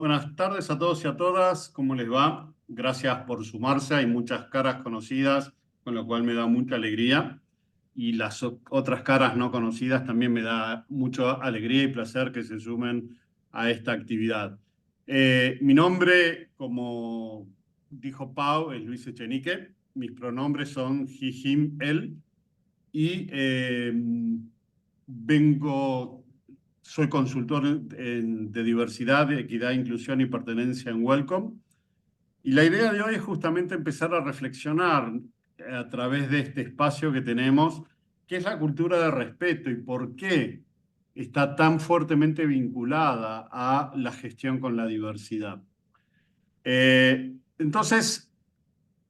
Buenas tardes a todos y a todas, ¿cómo les va? Gracias por sumarse, hay muchas caras conocidas, con lo cual me da mucha alegría. Y las otras caras no conocidas también me da mucha alegría y placer que se sumen a esta actividad. Mi nombre, como dijo Pau, es Luis Echenique. Mis pronombres son he, him, él. Y vengo, soy consultor de diversidad, de equidad, inclusión y pertenencia en Welcome. Y la idea de hoy es justamente empezar a reflexionar a través de este espacio que tenemos, qué es la cultura de respeto y por qué está tan fuertemente vinculada a la gestión con la diversidad. Entonces,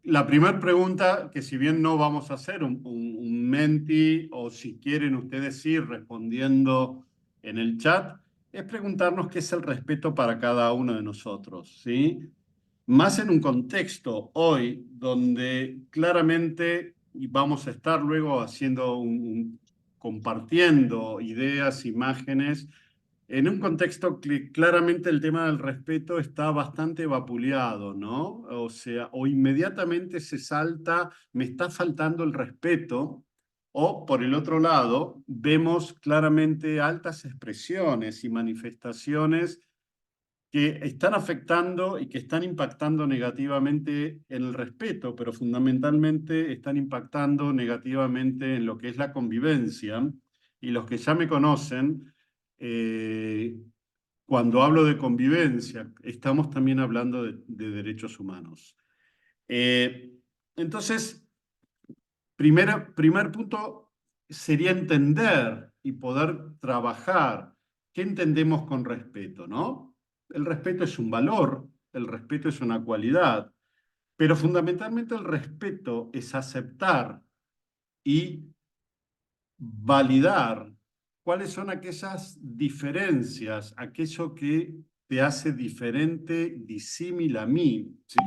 la primera pregunta, que si bien no vamos a hacer un menti, o si quieren ustedes ir respondiendo en el chat, es preguntarnos qué es el respeto para cada uno de nosotros, ¿sí? Más en un contexto hoy donde claramente, y vamos a estar luego haciendo compartiendo ideas, imágenes, en un contexto que claramente el tema del respeto está bastante vapuleado, ¿no? O sea, o inmediatamente se salta, me está faltando el respeto, o por el otro lado, vemos claramente altas expresiones y manifestaciones que están afectando y que están impactando negativamente en el respeto, pero fundamentalmente están impactando negativamente en lo que es la convivencia. Y los que ya me conocen, eh, cuando hablo de convivencia, estamos también hablando de derechos humanos. Eh, entonces, primer punto sería entender y poder trabajar qué entendemos con respeto, ¿no? El respeto es un valor, el respeto es una cualidad, pero fundamentalmente el respeto es aceptar y validar cuáles son aquellas diferencias, aquello que te hace diferente, disímil a mí, ¿sí?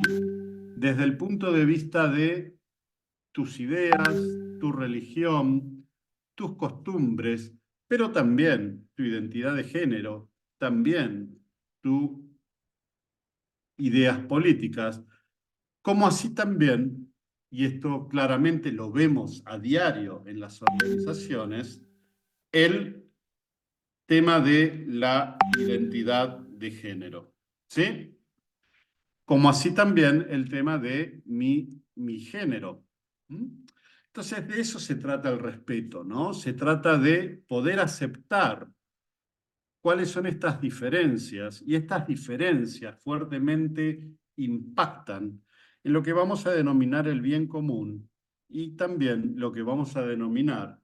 Desde el punto de vista de tus ideas, tu religión, tus costumbres, pero también tu identidad de género, también tus ideas políticas, como así también, y esto claramente lo vemos a diario en las organizaciones, el tema de la identidad de género, ¿sí? Como así también el tema de mi género. ¿Mm? Entonces, de eso se trata el respeto, ¿no? Se trata de poder aceptar cuáles son estas diferencias, y estas diferencias fuertemente impactan en lo que vamos a denominar el bien común y también lo que vamos a denominar,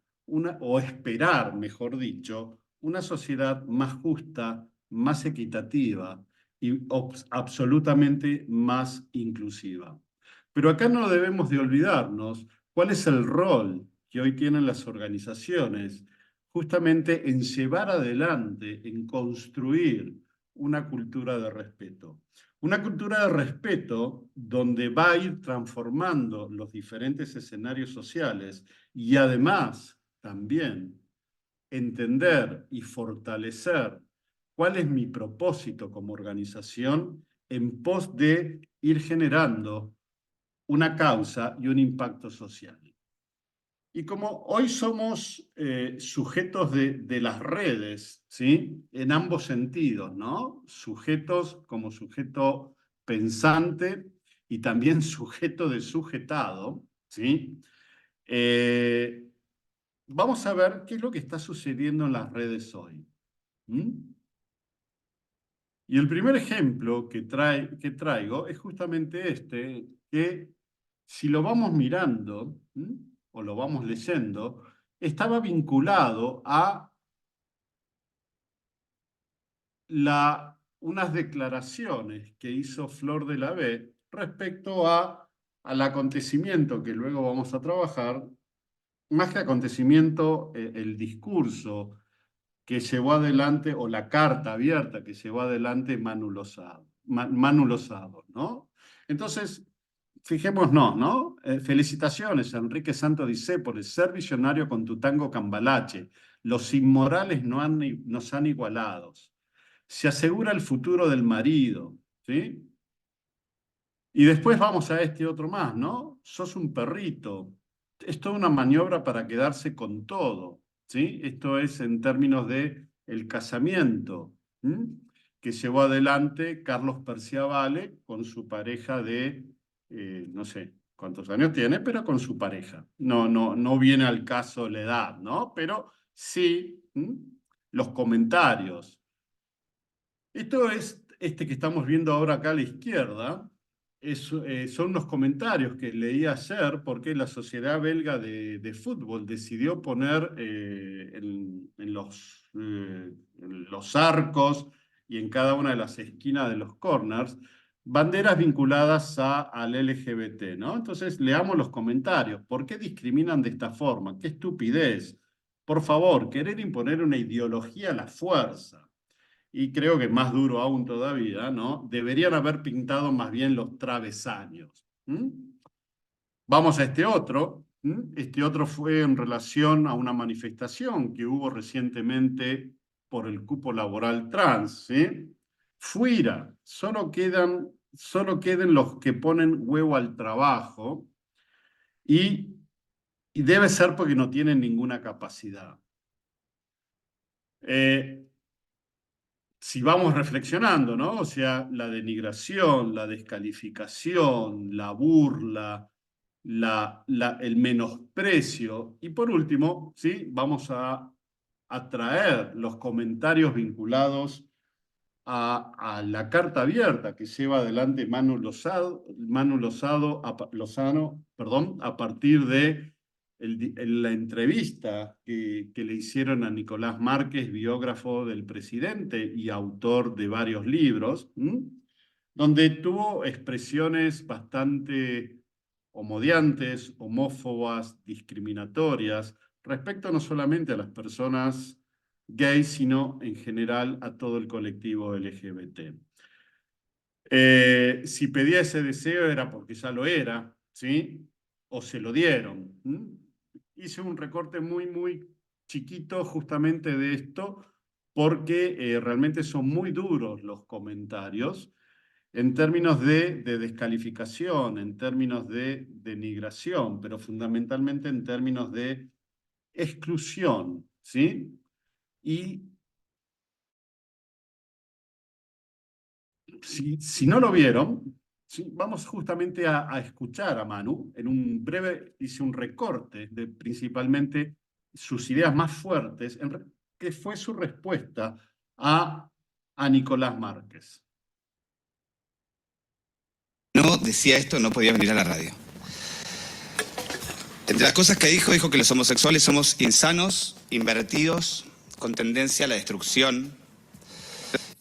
o esperar, mejor dicho, una sociedad más justa, más equitativa y absolutamente más inclusiva. Pero acá no debemos de olvidarnos cuál es el rol que hoy tienen las organizaciones justamente en llevar adelante, en construir una cultura de respeto. Una cultura de respeto donde va a ir transformando los diferentes escenarios sociales y además también entender y fortalecer cuál es mi propósito como organización en pos de ir generando una causa y un impacto social. Y como hoy somos sujetos de las redes, ¿sí? En ambos sentidos, ¿no? Sujetos como sujeto pensante y también sujeto de sujetado, ¿sí? Eh, Vamos a ver qué es lo que está sucediendo en las redes hoy. ¿Mm? Y el primer ejemplo que traigo es justamente este, que si lo vamos mirando, o lo vamos leyendo, estaba vinculado a unas declaraciones que hizo Flor de la B respecto al acontecimiento que luego vamos a trabajar, más que acontecimiento, el discurso que llevó adelante, o la carta abierta que llevó adelante Manu Lozado, ¿no? Entonces, fijémonos, ¿no? Felicitaciones, Enrique Santo Dice, por el ser visionario con tu tango cambalache. Los inmorales nos han igualados. se asegura el futuro del marido, ¿sí? Y después vamos a este otro más, ¿no? Sos un perrito. Es toda una maniobra para quedarse con todo, ¿sí? Esto es en términos de el casamiento, ¿m? Que llevó adelante Carlos Perciavale con su pareja de, no sé cuántos años tiene, pero con su pareja. No viene al caso la edad, ¿no? Pero sí, los comentarios. Esto es este que estamos viendo ahora acá a la izquierda. Son los comentarios que leí ayer porque la Sociedad Belga de Fútbol decidió poner en los arcos y en cada una de las esquinas de los corners banderas vinculadas al LGBT, ¿no? Entonces, leamos los comentarios. ¿Por qué discriminan de esta forma? ¡Qué estupidez! Por favor, querer imponer una ideología a la fuerza. Y creo que más duro aún todavía, ¿no? Deberían haber pintado más bien los travesaños. Vamos a este otro. Este otro fue en relación a una manifestación que hubo recientemente por el cupo laboral trans, ¿sí? Fuera, solo queden los que ponen huevo al trabajo y debe ser porque no tienen ninguna capacidad. Si vamos reflexionando, ¿no? O sea, la denigración, la descalificación, la burla, el menosprecio. Y por último, ¿sí? Vamos a traer los comentarios vinculados a la carta abierta que lleva adelante Lozano, perdón, a partir de la entrevista que le hicieron a Nicolás Márquez, biógrafo del presidente y autor de varios libros, donde tuvo expresiones bastante homodiantes, homófobas, discriminatorias, respecto no solamente a las personas gays, sino en general a todo el colectivo LGBT. Si pedía ese deseo era porque ya lo era, ¿sí? O se lo dieron. Hice un recorte muy chiquito justamente de esto porque realmente son muy duros los comentarios en términos de descalificación, en términos de denigración, pero fundamentalmente en términos de exclusión, ¿sí? Y si no lo vieron, ¿sí? Vamos justamente a escuchar a Manu. En un breve hice un recorte de principalmente sus ideas más fuertes, que fue su respuesta a Nicolás Márquez. No decía esto, no podía venir a la radio. Entre las cosas que dijo que los homosexuales somos insanos, invertidos, con tendencia a la destrucción.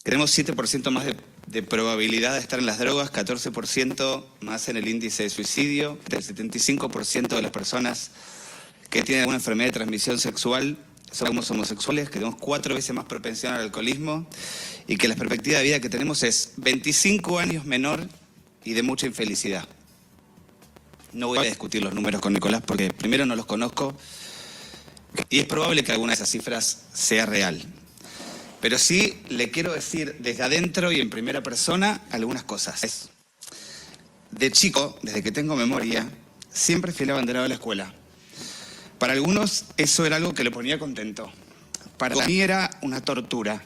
Tenemos 7% más de probabilidad de estar en las drogas, 14% más en el índice de suicidio, el 75% de las personas que tienen alguna enfermedad de transmisión sexual somos homosexuales, que tenemos 4 veces más propensión al alcoholismo y que la perspectiva de vida que tenemos es 25 años menor y de mucha infelicidad. No voy a discutir los números con Nicolás porque primero no los conozco y es probable que alguna de esas cifras sea real. Pero sí le quiero decir desde adentro y en primera persona algunas cosas. De chico, desde que tengo memoria, siempre fui el abanderado de la escuela. Para algunos eso era algo que lo ponía contento. Para mí era una tortura.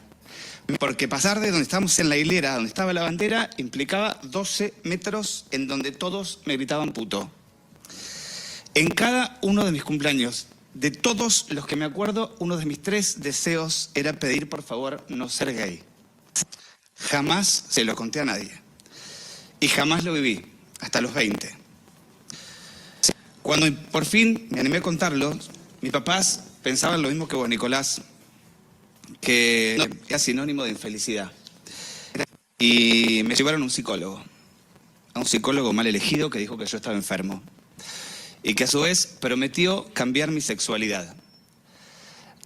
Porque pasar de donde estábamos en la hilera, donde estaba la bandera, implicaba 12 metros en donde todos me gritaban puto. En cada uno de mis cumpleaños, de todos los que me acuerdo, uno de mis 3 deseos era pedir por favor no ser gay. Jamás se lo conté a nadie. Y jamás lo viví, hasta los 20. Cuando por fin me animé a contarlo, mis papás pensaban lo mismo que vos, Nicolás, que era sinónimo de infelicidad. Y me llevaron a un psicólogo mal elegido que dijo que yo estaba enfermo. Y que a su vez prometió cambiar mi sexualidad.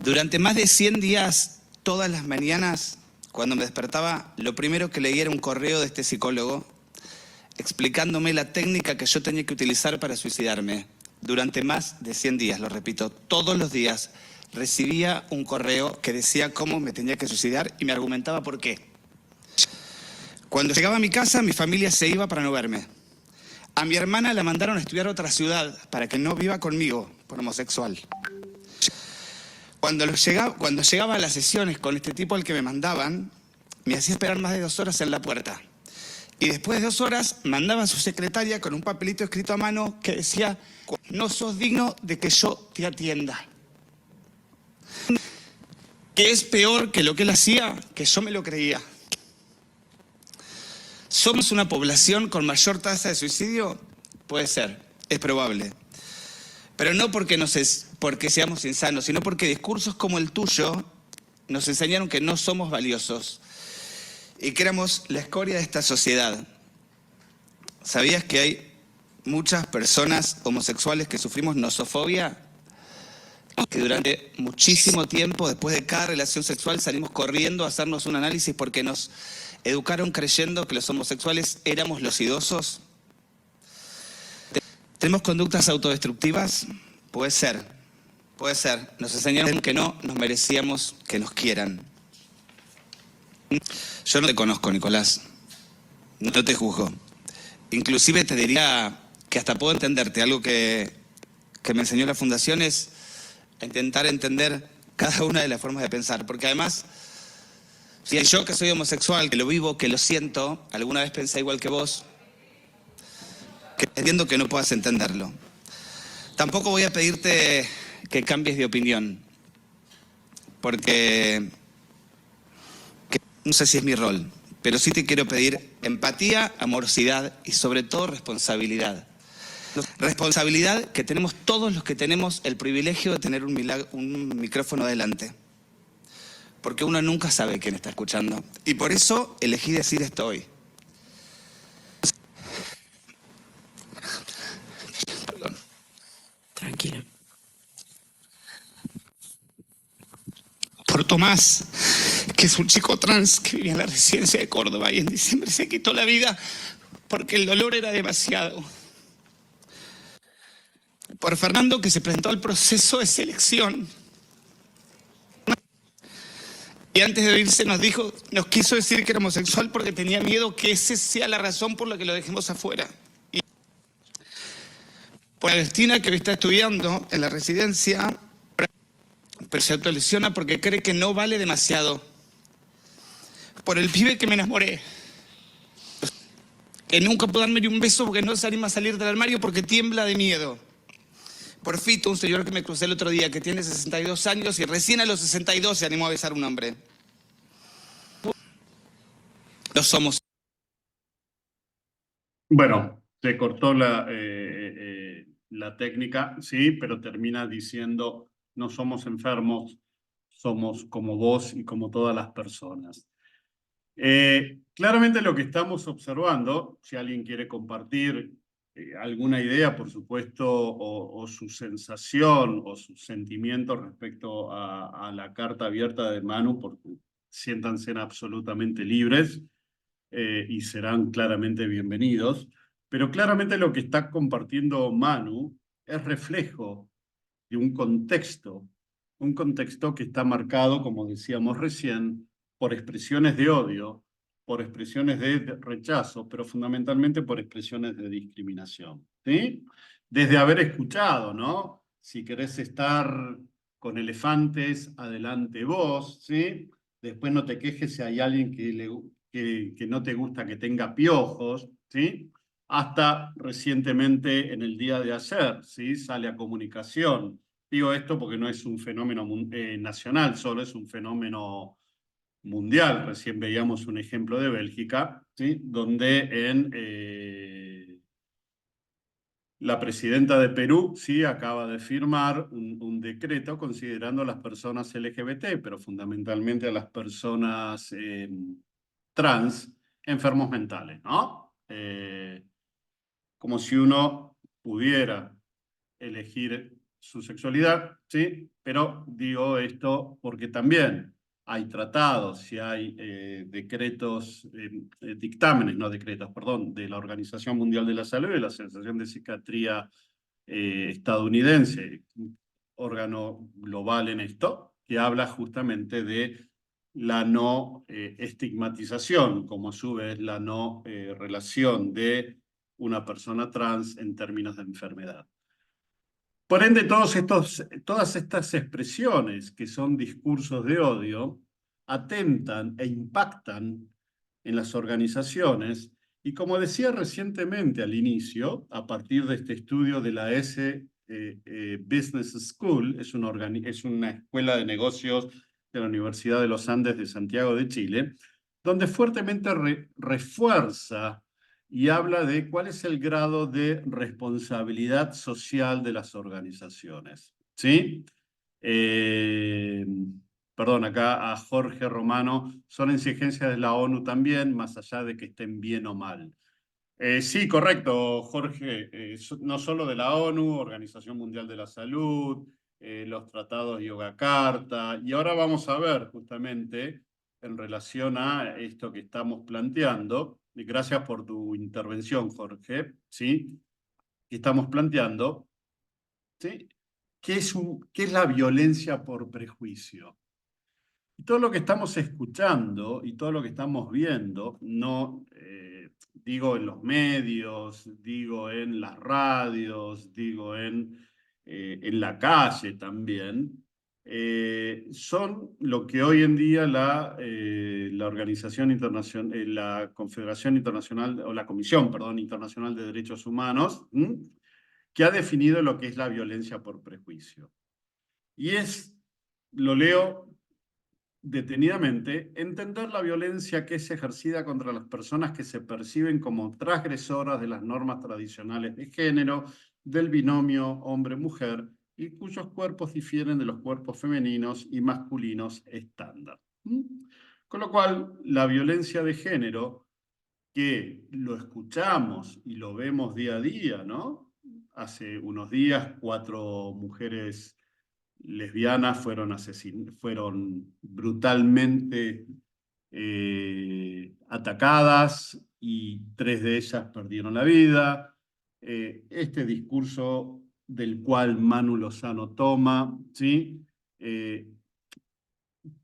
Durante más de 100 días, todas las mañanas, cuando me despertaba, lo primero que leía era un correo de este psicólogo explicándome la técnica que yo tenía que utilizar para suicidarme. Durante más de 100 días, lo repito, todos los días recibía un correo que decía cómo me tenía que suicidar y me argumentaba por qué. Cuando llegaba a mi casa, mi familia se iba para no verme. A mi hermana la mandaron a estudiar a otra ciudad para que no viva conmigo por homosexual. Cuando llegaba a las sesiones con este tipo al que me mandaban, me hacía esperar más de 2 horas en la puerta. Y después de 2 horas, mandaba a su secretaria con un papelito escrito a mano que decía: no sos digno de que yo te atienda. ¿Qué es peor que lo que él hacía? Que yo me lo creía. ¿Somos una población con mayor tasa de suicidio? Puede ser, es probable. Pero no porque seamos insanos, sino porque discursos como el tuyo nos enseñaron que no somos valiosos y que éramos la escoria de esta sociedad. ¿Sabías que hay muchas personas homosexuales que sufrimos nosofobia? Que durante muchísimo tiempo, después de cada relación sexual, salimos corriendo a hacernos un análisis porque nos educaron creyendo que los homosexuales éramos los idosos. ¿Tenemos conductas autodestructivas? Puede ser, puede ser. Nos enseñaron que no nos merecíamos que nos quieran. Yo no te conozco, Nicolás. No te juzgo. Inclusive te diría que hasta puedo entenderte. Algo que me enseñó la Fundación es intentar entender cada una de las formas de pensar. Porque además, si yo que soy homosexual, que lo vivo, que lo siento, alguna vez pensé igual que vos, que entiendo que no puedas entenderlo. Tampoco voy a pedirte que cambies de opinión, porque no sé si es mi rol, pero sí te quiero pedir empatía, amorosidad y sobre todo responsabilidad. Responsabilidad que tenemos todos los que tenemos el privilegio de tener un micrófono delante. Porque uno nunca sabe quién está escuchando. Y por eso elegí decir esto hoy. Perdón. Tranquilo. Por Tomás, que es un chico trans que vivía en la residencia de Córdoba y en diciembre se quitó la vida porque el dolor era demasiado. Por Fernando, que se presentó al proceso de selección y antes de irse nos quiso decir que era homosexual porque tenía miedo que esa sea la razón por la que lo dejemos afuera. Y por Agustina, que hoy está estudiando en la residencia, pero se autolesiona porque cree que no vale demasiado. Por el pibe que me enamoré, que nunca pudo darme ni un beso porque no se anima a salir del armario porque tiembla de miedo. Por Fito, un señor que me crucé el otro día, que tiene 62 años y recién a los 62 se animó a besar a un hombre. No somos. Bueno, se cortó la técnica, sí, pero termina diciendo: no somos enfermos, somos como vos y como todas las personas. Claramente lo que estamos observando, si alguien quiere compartir alguna idea, por supuesto, o su sensación o sus sentimientos respecto a la carta abierta de Manu, porque siéntanse absolutamente libres y serán claramente bienvenidos. Pero claramente lo que está compartiendo Manu es reflejo de un contexto que está marcado, como decíamos recién, por expresiones de odio, por expresiones de rechazo, pero fundamentalmente por expresiones de discriminación, ¿sí? Desde haber escuchado, ¿no? Si querés estar con elefantes, adelante vos, ¿sí? Después no te quejes si hay alguien que no te gusta que tenga piojos, ¿sí? Hasta recientemente, en el día de ayer, ¿sí? Sale a comunicación. Digo esto porque no es un fenómeno nacional, solo es un fenómeno mundial. Recién veíamos un ejemplo de Bélgica, ¿sí? Donde la presidenta de Perú, sí, acaba de firmar un decreto considerando a las personas LGBT, pero fundamentalmente a las personas trans, enfermos mentales, ¿no? Como si uno pudiera elegir su sexualidad, ¿sí? Pero digo esto porque también hay tratados y hay decretos, dictámenes, no decretos, perdón, de la Organización Mundial de la Salud y la Asociación de Psiquiatría estadounidense, órgano global en esto, que habla justamente de la no estigmatización, como a su vez la no relación de una persona trans en términos de enfermedad. Por ende, todas estas expresiones que son discursos de odio atentan e impactan en las organizaciones y, como decía recientemente al inicio, a partir de este estudio de la Business School, es una escuela de negocios de la Universidad de los Andes de Santiago de Chile, donde fuertemente refuerza y habla de cuál es el grado de responsabilidad social de las organizaciones. ¿Sí? Perdón, acá a Jorge Romano, son exigencias de la ONU también, más allá de que estén bien o mal. Sí, correcto, Jorge. No solo de la ONU, Organización Mundial de la Salud, los tratados Yoga Carta, y ahora vamos a ver justamente en relación a esto que estamos planteando, y gracias por tu intervención, Jorge, ¿sí? Que estamos planteando, ¿sí? ¿Qué es la violencia por prejuicio? Y todo lo que estamos escuchando y todo lo que estamos viendo, no digo en los medios, digo en las radios, digo en la calle también, son lo que hoy en día la Organización Internacional, la Confederación Internacional, o la Comisión, perdón, Internacional de Derechos Humanos, que ha definido lo que es la violencia por prejuicio. Y lo leo detenidamente, entender la violencia que es ejercida contra las personas que se perciben como transgresoras de las normas tradicionales de género, del binomio hombre-mujer, y cuyos cuerpos difieren de los cuerpos femeninos y masculinos estándar. Con lo cual, la violencia de género, que lo escuchamos y lo vemos día a día, ¿no? Hace unos días, 4 mujeres lesbianas fueron brutalmente atacadas y 3 de ellas perdieron la vida. Este discurso del cual Manu Lozano toma, ¿sí?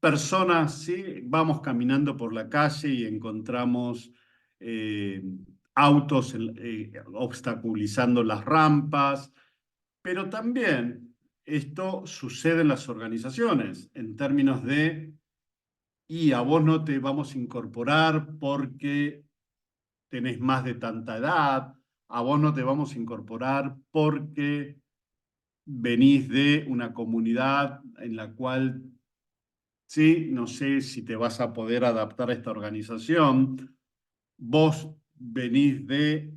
Personas, ¿sí? Vamos caminando por la calle y encontramos autos obstaculizando las rampas, pero también esto sucede en las organizaciones, en términos de, y a vos no te vamos a incorporar porque tenés más de tanta edad, a vos no te vamos a incorporar porque venís de una comunidad en la cual, sí, no sé si te vas a poder adaptar a esta organización, vos venís de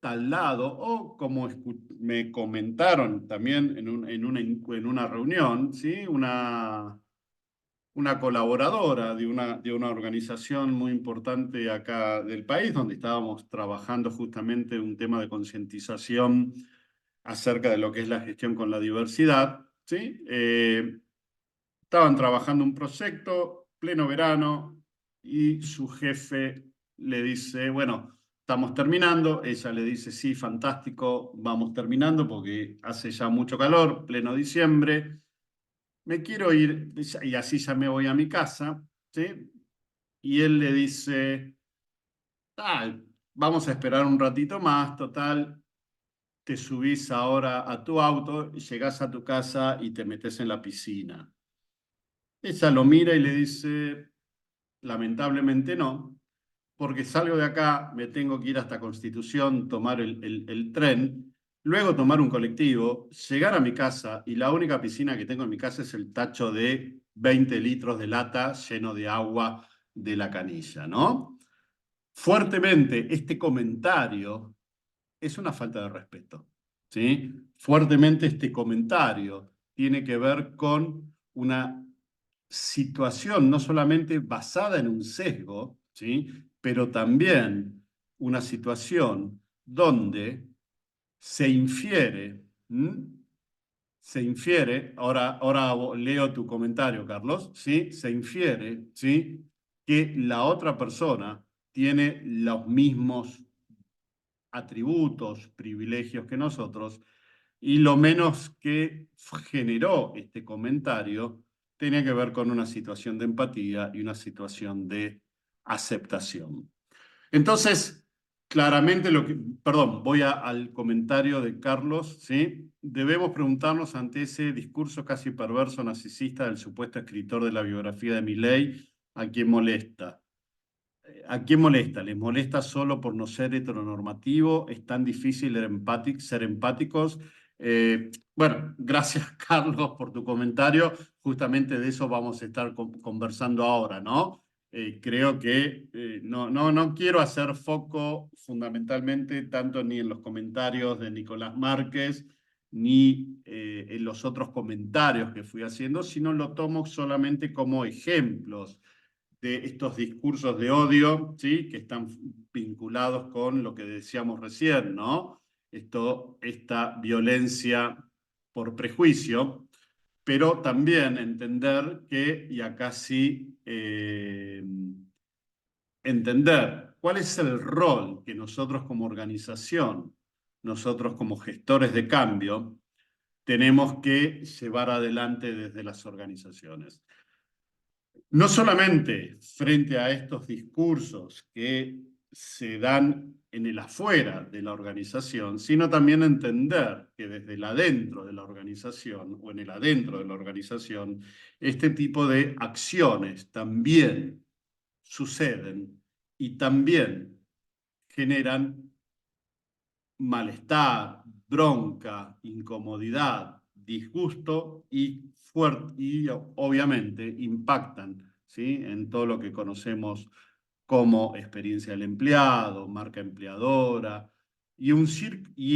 tal lado, o como me comentaron también en una reunión, ¿sí? Una colaboradora de una organización muy importante acá del país, donde estábamos trabajando justamente un tema de concientización acerca de lo que es la gestión con la diversidad, ¿sí? Estaban trabajando un proyecto, pleno verano, y su jefe le dice, bueno, estamos terminando. Ella le dice, sí, fantástico, vamos terminando porque hace ya mucho calor, pleno diciembre, me quiero ir, y así ya me voy a mi casa, ¿sí? Y él le dice, vamos a esperar un ratito más, total, te subís ahora a tu auto, llegás a tu casa y te metes en la piscina. Ella lo mira y le dice, lamentablemente no, porque salgo de acá, me tengo que ir hasta Constitución, tomar el tren, luego tomar un colectivo, llegar a mi casa, y la única piscina que tengo en mi casa es el tacho de 20 litros de lata lleno de agua de la canilla, ¿no? Fuertemente, este comentario es una falta de respeto, ¿sí? Fuertemente este comentario tiene que ver con una situación no solamente basada en un sesgo, ¿sí? Pero también una situación donde se infiere, ahora leo tu comentario, Carlos, ¿sí? Se infiere, ¿sí? Que la otra persona tiene los mismos atributos, privilegios que nosotros, y lo menos que generó este comentario tenía que ver con una situación de empatía y una situación de aceptación. Entonces, claramente perdón, voy al comentario de Carlos, ¿sí? Debemos preguntarnos ante ese discurso casi perverso narcisista del supuesto escritor de la biografía de Milei, ¿a quién molesta? ¿A quién molesta? ¿Les molesta solo por no ser heteronormativo? ¿Es tan difícil ser empáticos? Bueno, gracias Carlos por tu comentario. Justamente de eso vamos a estar conversando ahora, ¿no? Creo que no quiero hacer foco fundamentalmente tanto ni en los comentarios de Nicolás Márquez ni en los otros comentarios que fui haciendo, sino lo tomo solamente como ejemplos de estos discursos de odio, ¿sí? Que están vinculados con lo que decíamos recién, ¿no? Esta violencia por prejuicio, pero también entender que, y acá sí, entender cuál es el rol que nosotros como organización, nosotros como gestores de cambio, tenemos que llevar adelante desde las organizaciones. No solamente frente a estos discursos que se dan en el afuera de la organización, sino también entender que desde el adentro de la organización o en el adentro de la organización, este tipo de acciones también suceden y también generan malestar, bronca, incomodidad, disgusto y obviamente impactan, ¿sí? En todo lo que conocemos como experiencia del empleado, marca empleadora y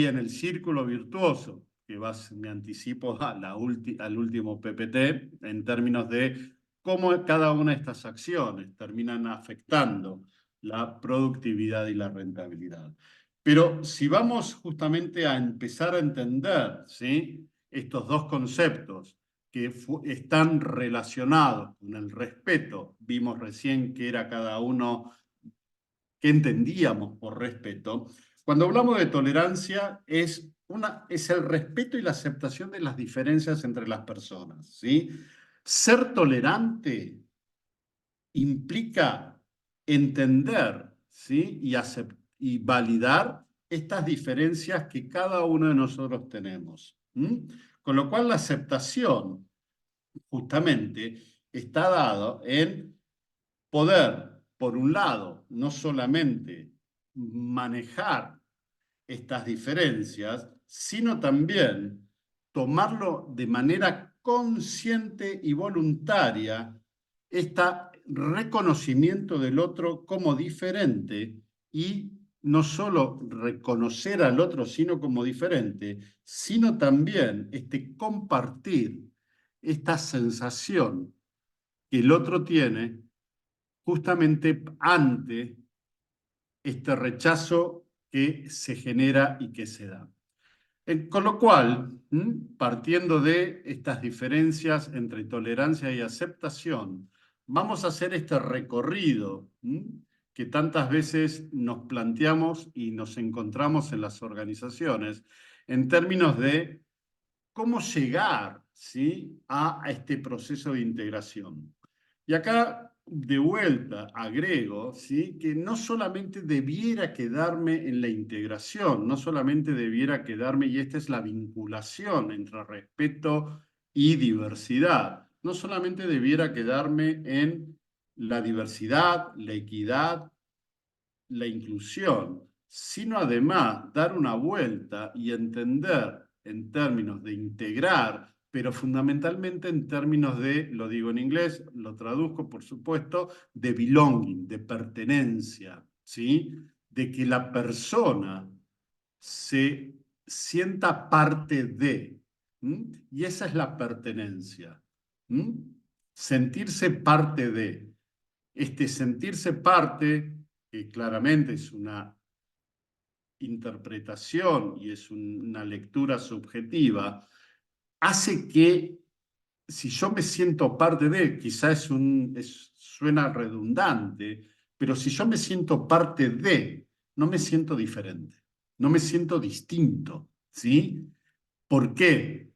en el círculo virtuoso, que me anticipo al último PPT en términos de cómo cada una de estas acciones terminan afectando la productividad y la rentabilidad. Pero si vamos justamente a empezar a entender, ¿sí? Estos dos conceptos que están relacionados con el respeto, vimos recién que era cada uno, que entendíamos por respeto. Cuando hablamos de tolerancia es el respeto y la aceptación de las diferencias entre las personas, ¿sí? Ser tolerante implica entender, ¿sí? y validar estas diferencias que cada uno de nosotros tenemos. Con lo cual la aceptación justamente está dado en poder, por un lado, no solamente manejar estas diferencias, sino también tomarlo de manera consciente y voluntaria, este reconocimiento del otro como diferente y no solo reconocer al otro sino como diferente, sino también compartir esta sensación que el otro tiene justamente ante este rechazo que se genera y que se da. Con lo cual, partiendo de estas diferencias entre tolerancia y aceptación, vamos a hacer este recorrido que tantas veces nos planteamos y nos encontramos en las organizaciones en términos de cómo llegar, ¿sí? a este proceso de integración. Y acá, de vuelta, agrego, ¿sí? que no solamente debiera quedarme en la integración, no solamente debiera quedarme, y esta es la vinculación entre respeto y diversidad, no solamente debiera quedarme en la diversidad, la equidad, la inclusión, sino además dar una vuelta y entender en términos de integrar, pero fundamentalmente en términos de, lo digo en inglés, lo traduzco por supuesto, de belonging, de pertenencia, ¿sí? De que la persona se sienta parte de, y esa es la pertenencia, sentirse parte de. Sentirse parte, que claramente es una interpretación y es una lectura subjetiva, hace que si yo me siento parte de, quizás suena redundante, pero si yo me siento parte de, no me siento diferente, no me siento distinto, ¿sí? ¿Por qué?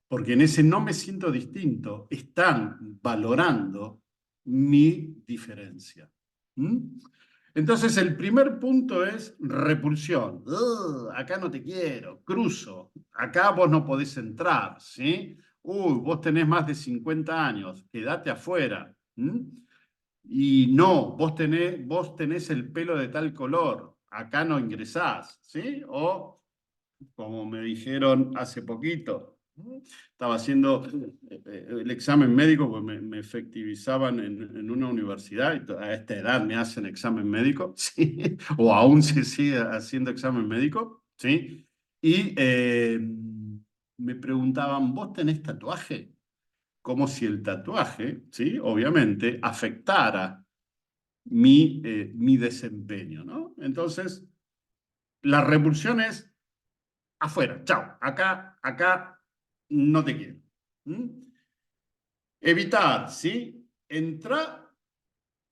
porque en ese no me siento distinto, están valorando mi diferencia. ¿Mm? Entonces, el primer punto es repulsión. Acá no te quiero, cruzo. Acá vos no podés entrar, ¿sí? Uy, vos tenés más de 50 años, quedate afuera. ¿Mm? Y no, vos tenés el pelo de tal color, acá no ingresás, ¿sí? O, como me dijeron hace poquito, estaba haciendo el examen médico, pues me efectivizaban en una universidad, y a esta edad me hacen examen médico, ¿sí? O aún se sigue haciendo examen médico, ¿sí? Y me preguntaban, ¿vos tenés tatuaje? Como si el tatuaje, ¿sí? Obviamente, afectara mi desempeño, ¿no? Entonces, la repulsión es afuera, chao, acá no te quiero. ¿Mm? Evitar, ¿sí? Entra,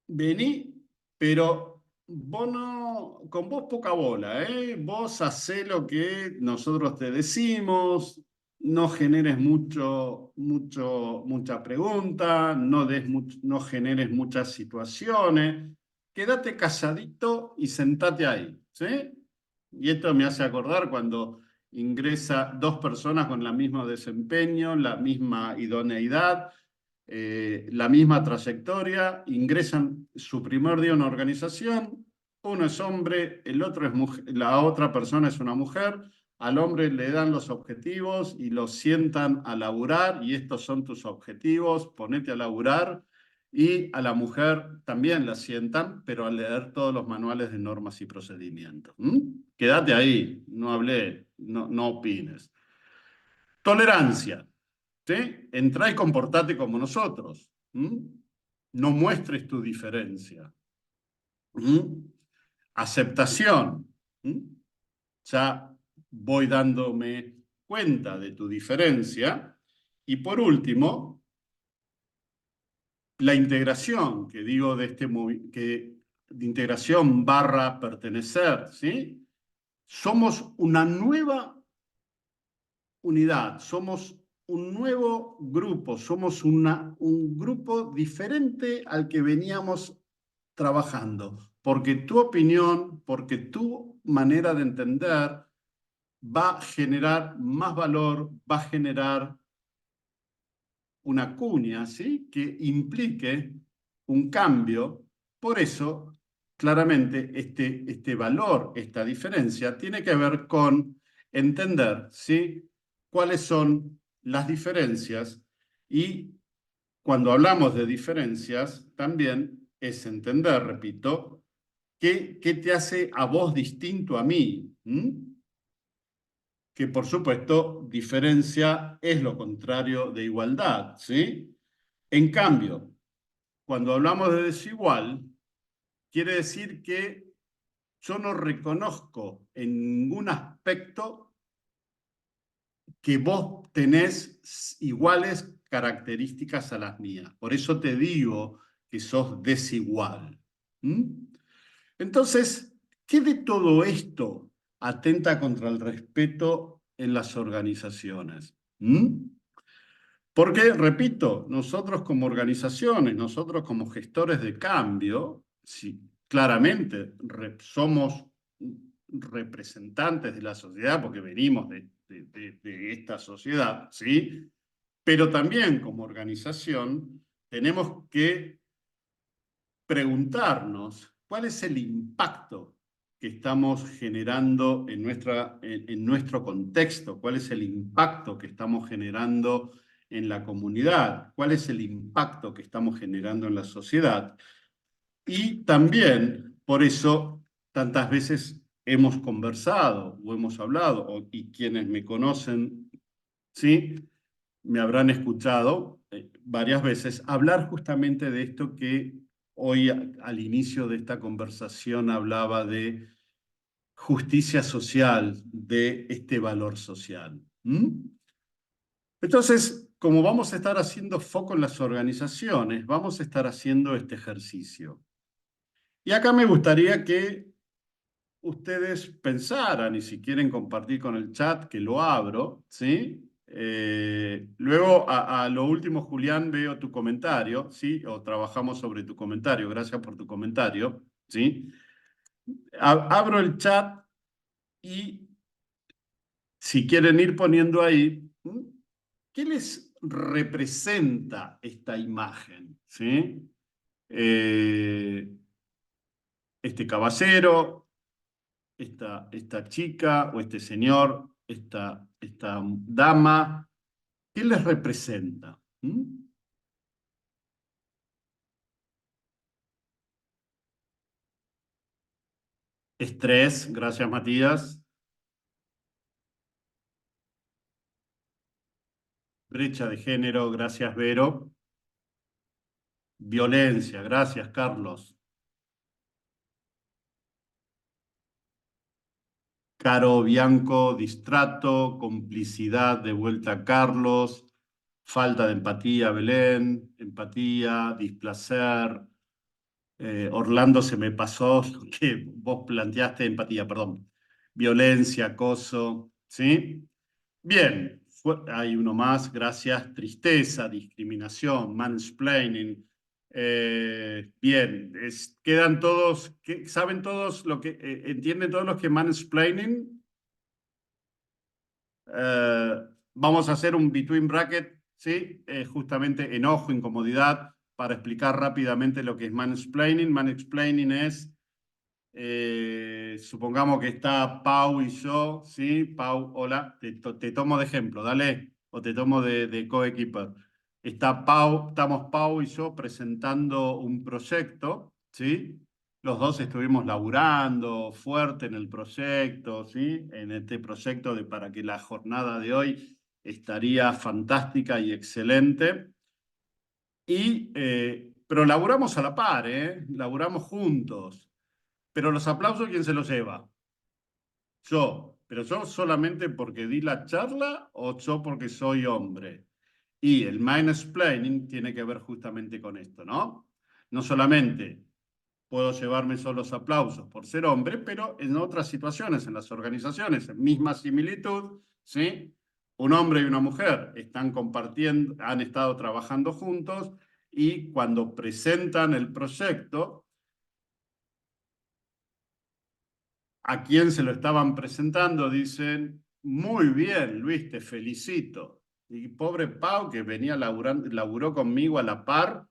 vení, pero vos no, con vos poca bola, ¿eh? Vos hacé lo que nosotros te decimos, no generes mucha pregunta, no generes muchas situaciones, quédate calladito y sentate ahí, ¿sí? Y esto me hace acordar cuando ingresa dos personas con el mismo desempeño, la misma idoneidad, la misma trayectoria, ingresan su primer día a una organización, uno es hombre, el otro es mujer, la otra persona es una mujer, al hombre le dan los objetivos y lo sientan a laburar, y estos son tus objetivos, ponete a laburar, y a la mujer también la sientan, pero a leer todos los manuales de normas y procedimientos. Quédate ahí, no hablé, no opines. Tolerancia. ¿Sí? Entrá y comportate como nosotros. No muestres tu diferencia. Aceptación. Ya voy dándome cuenta de tu diferencia. Y por último, la integración, que digo de integración barra pertenecer, ¿sí? Somos una nueva unidad, somos un nuevo grupo, somos un grupo diferente al que veníamos trabajando, porque tu opinión, porque tu manera de entender va a generar más valor, va a generar una cuña, ¿sí? Que implique un cambio. Por eso, claramente, este valor, esta diferencia, tiene que ver con entender, ¿sí? Cuáles son las diferencias, y cuando hablamos de diferencias, también es entender, repito, qué te hace a vos distinto a mí. Que por supuesto diferencia es lo contrario de igualdad, ¿sí? En cambio, cuando hablamos de desigual, quiere decir que yo no reconozco en ningún aspecto que vos tenés iguales características a las mías. Por eso te digo que sos desigual. Entonces, ¿qué de todo esto atenta contra el respeto en las organizaciones? Porque, repito, nosotros como organizaciones, nosotros como gestores de cambio, sí, claramente somos representantes de la sociedad porque venimos de esta sociedad, ¿sí? Pero también como organización tenemos que preguntarnos cuál es el impacto que estamos generando en nuestro contexto, cuál es el impacto que estamos generando en la comunidad, cuál es el impacto que estamos generando en la sociedad. Y también, por eso, tantas veces hemos conversado o hemos hablado, y quienes me conocen, ¿sí? Me habrán escuchado varias veces hablar justamente de esto que hoy al inicio de esta conversación hablaba de justicia social, de este valor social. Entonces, como vamos a estar haciendo foco en las organizaciones, vamos a estar haciendo este ejercicio. Y acá me gustaría que ustedes pensaran, y si quieren compartir con el chat, que lo abro, ¿sí? Luego, a lo último, Julián, veo tu comentario, ¿sí? O trabajamos sobre tu comentario. Gracias por tu comentario, ¿sí? Abro el chat y si quieren ir poniendo ahí, ¿qué les representa esta imagen? ¿Sí? Este caballero, esta chica o este señor, esta dama, ¿qué les representa? Estrés, gracias Matías. Brecha de género, gracias Vero. Violencia, gracias Carlos. Caro Bianco, distrato, complicidad de vuelta Carlos, falta de empatía Belén, empatía, displacer. Orlando, se me pasó lo que vos planteaste, empatía, perdón. Violencia, acoso, ¿sí? Bien, hay uno más, gracias. Tristeza, discriminación, mansplaining. Bien, quedan todos, ¿saben todos lo que, entienden todos los que mansplaining? Vamos a hacer un between bracket, ¿sí? Justamente enojo, incomodidad, para explicar rápidamente lo que es mansplaining. Mansplaining es, supongamos que está Pau y yo, ¿sí? Pau, hola, te tomo de ejemplo, dale, o te tomo de coequiper. Está Pau, estamos Pau y yo presentando un proyecto, ¿sí? Los dos estuvimos laburando fuerte en el proyecto, ¿sí? En este proyecto para que la jornada de hoy estaría fantástica y excelente. Pero laburamos a la par, ¿eh? Laburamos juntos. Pero los aplausos, ¿quién se los lleva? Yo. ¿Pero yo solamente porque di la charla o yo porque soy hombre? Y el mansplaining tiene que ver justamente con esto, ¿no? No solamente puedo llevarme solo los aplausos por ser hombre, pero en otras situaciones, en las organizaciones, misma similitud, ¿sí? Un hombre y una mujer están compartiendo, han estado trabajando juntos y cuando presentan el proyecto, a quien se lo estaban presentando dicen, muy bien, Luis, te felicito. Y pobre Pau, que venía laburó conmigo a la par,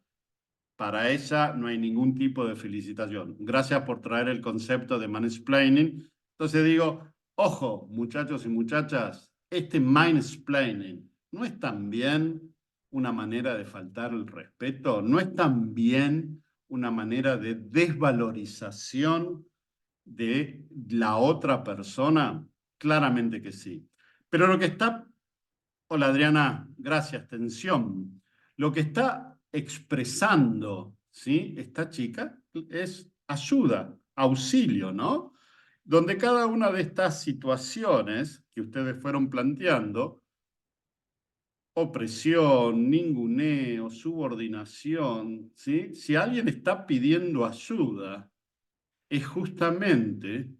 para ella no hay ningún tipo de felicitación. Gracias por traer el concepto de mansplaining. Entonces digo, ojo, muchachos y muchachas, este mansplaining no es también una manera de faltar el respeto, no es también una manera de desvalorización de la otra persona. Claramente que sí. Pero lo que está... Hola Adriana, gracias, tensión. Lo que está expresando, ¿sí? Esta chica es ayuda, auxilio, ¿no? Donde cada una de estas situaciones que ustedes fueron planteando, opresión, ninguneo, subordinación, ¿sí? Si alguien está pidiendo ayuda, es justamente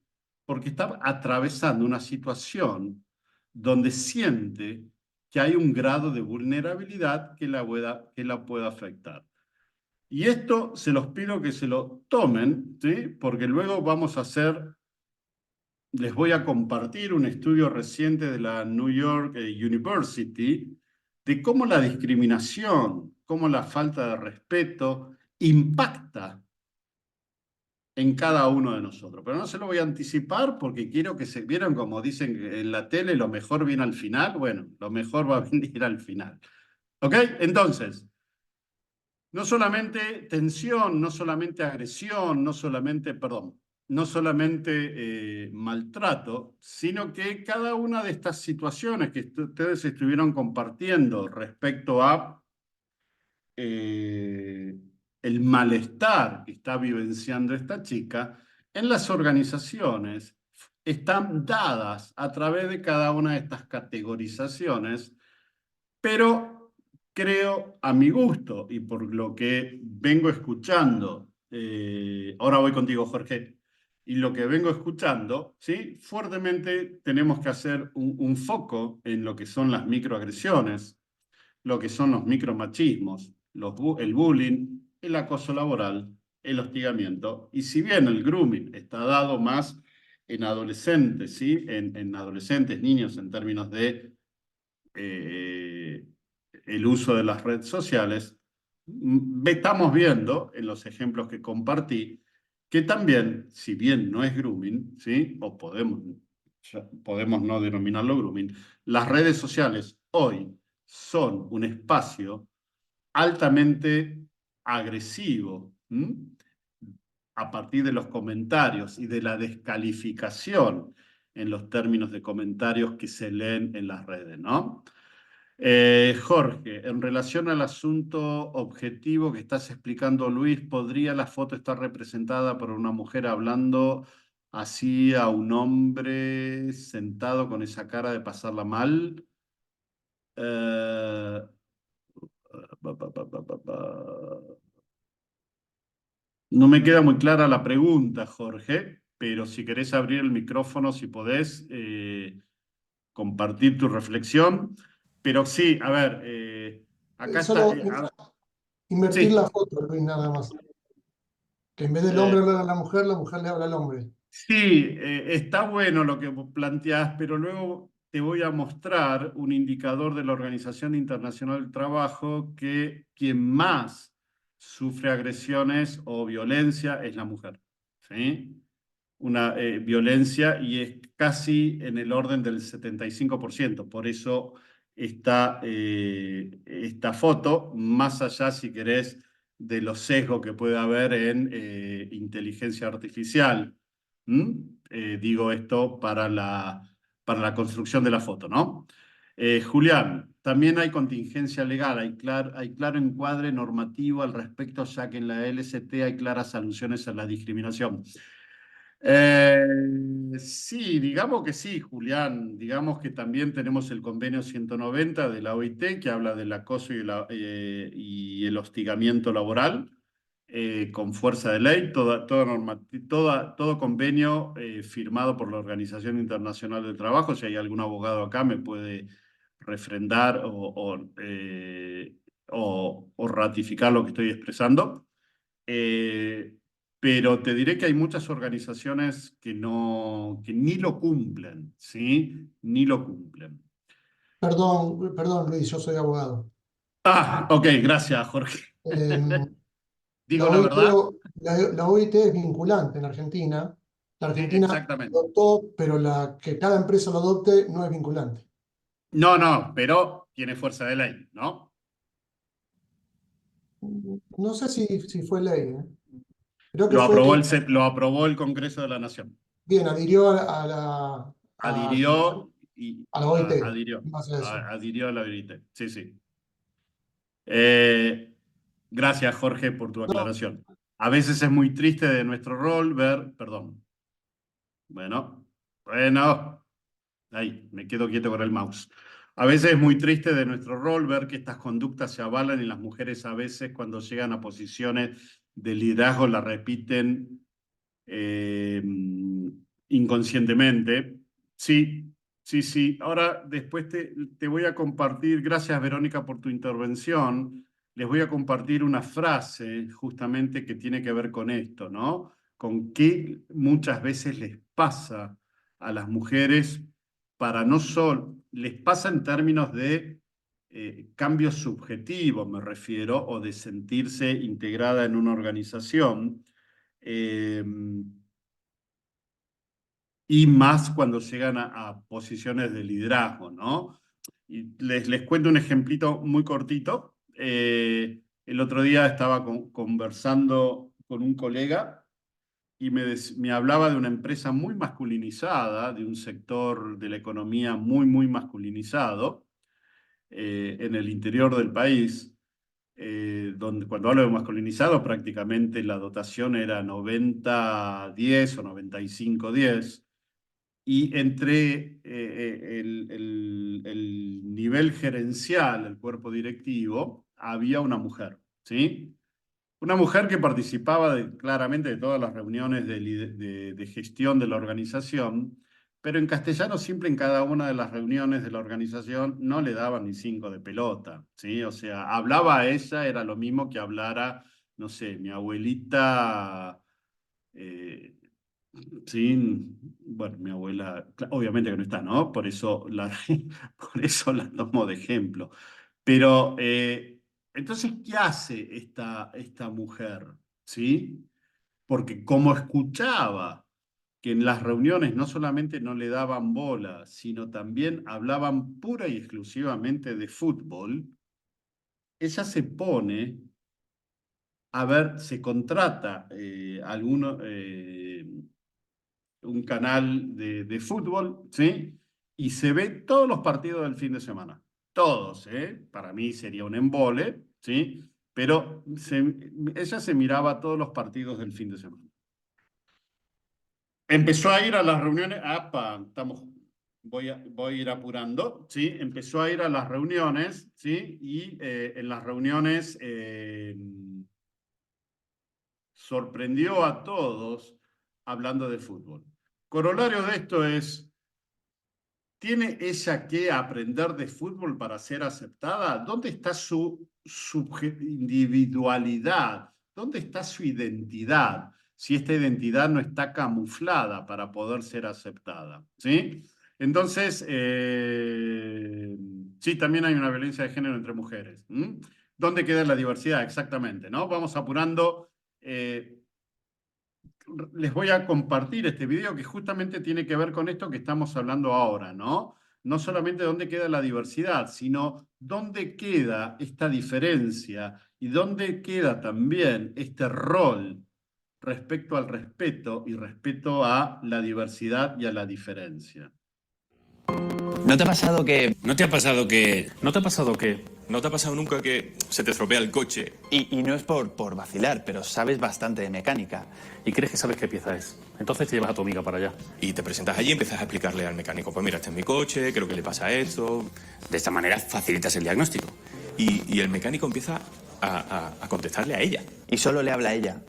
porque está atravesando una situación donde siente que hay un grado de vulnerabilidad que la pueda afectar. Y esto se los pido que se lo tomen, ¿sí? Porque luego vamos a hacer, les voy a compartir un estudio reciente de la New York University de cómo la discriminación, cómo la falta de respeto impacta en cada uno de nosotros. Pero no se lo voy a anticipar porque quiero que se vieran, como dicen en la tele, lo mejor viene al final. Bueno, lo mejor va a venir al final. ¿Ok? Entonces, no solamente tensión, no solamente agresión, no solamente, perdón, no solamente maltrato, sino que cada una de estas situaciones que ustedes estuvieron compartiendo respecto a el malestar que está vivenciando esta chica, en las organizaciones están dadas a través de cada una de estas categorizaciones, pero creo, a mi gusto y por lo que vengo escuchando, ahora voy contigo, Jorge, y lo que vengo escuchando, ¿sí? Fuertemente tenemos que hacer un foco en lo que son las microagresiones, lo que son los micromachismos, el bullying, el acoso laboral, el hostigamiento. Y si bien el grooming está dado más en adolescentes, ¿sí? En adolescentes, niños, en términos de el uso de las redes sociales, estamos viendo en los ejemplos que compartí que también, si bien no es grooming, ¿sí? O podemos no denominarlo grooming, las redes sociales hoy son un espacio altamente agresivo, ¿m? A partir de los comentarios y de la descalificación en los términos de comentarios que se leen en las redes, ¿no? Jorge, en relación al asunto objetivo que estás explicando, Luis, ¿podría la foto estar representada por una mujer hablando así a un hombre sentado con esa cara de pasarla mal? Eh, No me queda muy clara la pregunta, Jorge, pero si querés abrir el micrófono, si podés, compartir tu reflexión. Pero sí, a ver, acá está. Solo invertir Sí, la foto, Luis, nada más. Que en vez del eh, hombre hablar a la mujer le habla al hombre. sí, está bueno lo que vos planteás, pero luego te voy a mostrar un indicador de la Organización Internacional del Trabajo que quien más sufre agresiones o violencia es la mujer, ¿sí? Una violencia y es casi en el orden del 75%. Por eso esta foto, más allá, si querés, de los sesgos que puede haber en inteligencia artificial. ¿Mm? Digo esto para la construcción de la foto, ¿no? Julián, también hay contingencia legal, hay claro encuadre normativo al respecto, ya que en la LST hay claras alusiones a la discriminación. Sí, digamos que sí, Julián. Digamos que también tenemos el convenio 190 de la OIT que habla del acoso y el hostigamiento laboral con fuerza de ley. Todo convenio firmado por la Organización Internacional del Trabajo. Si hay algún abogado acá me puede refrendar o ratificar lo que estoy expresando. Eh, pero te diré que hay muchas organizaciones que ni lo cumplen, ¿sí? Ni lo cumplen. Perdón, Luis, yo soy abogado. Ah, ok, gracias, Jorge. Em, ¿Digo la la OIT, verdad? la OIT es vinculante en Argentina. La Sí, Argentina exactamente. adoptó, pero que cada empresa lo adopte no es vinculante. No, no, pero tiene fuerza de ley, ¿no? No sé si fue ley, ¿eh? Creo que fue, Lo aprobó el Congreso de la Nación. bien, adhirió a Adhirió la OIT, adhirió, más de eso. adhirió a la verité. Sí, sí. Eh, Gracias, Jorge, por tu No, aclaración. A veces es muy triste de nuestro rol ver, perdón, bueno, ahí, me quedo quieto con el mouse. A veces es muy triste de nuestro rol ver que estas conductas se avalan y las mujeres a veces cuando llegan a posiciones de liderazgo la repiten eh, inconscientemente. Sí, sí, sí. Ahora, después te voy a compartir, gracias Verónica por tu intervención, les voy a compartir una frase justamente que tiene que ver con esto, ¿no? Con qué muchas veces les pasa a las mujeres para no solo, les pasa en términos de cambios subjetivos, me refiero, o de sentirse integrada en una organización. Eh, y más cuando llegan a posiciones de liderazgo, ¿no? Y les cuento un ejemplito muy cortito. El otro día estaba conversando con un colega y me hablaba de una empresa muy masculinizada, de un sector de la economía muy masculinizado en el interior del país, donde cuando hablo de masculinizado prácticamente la dotación era 90-10 o 95-10 y entre el nivel gerencial, el cuerpo directivo, había una mujer, ¿sí? Una mujer que participaba claramente de todas las reuniones de gestión de la organización, pero en castellano siempre en cada una de las reuniones de la organización no le daban ni 5 de pelota, ¿sí? O sea, hablaba a ella, era lo mismo que hablara, no sé, mi abuelita, sí, bueno, mi abuela, obviamente que no está, ¿no? Por eso la tomo de ejemplo. Pero, entonces, ¿qué hace esta mujer? ¿Sí? Porque como escuchaba que en las reuniones no solamente no le daban bola, sino también hablaban pura y exclusivamente de fútbol, ella se pone a ver, se contrata un canal de fútbol, ¿sí? Y se ve todos los partidos del fin de semana. Todos, ¿eh? Para mí sería un embole, ¿sí? Pero ella se miraba todos los partidos del fin de semana. Empezó a ir a las reuniones, voy a ir apurando, ¿sí? Empezó a ir a las reuniones, ¿sí? Y en las reuniones sorprendió a todos hablando de fútbol. Corolario de esto es, ¿tiene ella que aprender de fútbol para ser aceptada? ¿Dónde está su individualidad? ¿Dónde está su identidad? Si esta identidad no está camuflada para poder ser aceptada, ¿sí? Entonces, sí, también hay una violencia de género entre mujeres. ¿Dónde queda la diversidad? Exactamente, ¿no? Vamos apurando. Les voy a compartir este video que justamente tiene que ver con esto que estamos hablando ahora, ¿no? No solamente dónde queda la diversidad, sino dónde queda esta diferencia y dónde queda también este rol respecto al respeto y respeto a la diversidad y a la diferencia. ¿No te ha pasado que...? ¿No te ha pasado que...? ¿No te ha pasado que...? ¿No te ha pasado nunca que se te estropea el coche? Y no es por vacilar, pero sabes bastante de mecánica. Y crees que sabes qué pieza es. Entonces te llevas a tu amiga para allá. Y te presentas allí y empiezas a explicarle al mecánico, pues mira, este es mi coche, creo que le pasa esto. De esta manera facilitas el diagnóstico. Y el mecánico empieza a contestarle a ella. Y solo le habla a ella,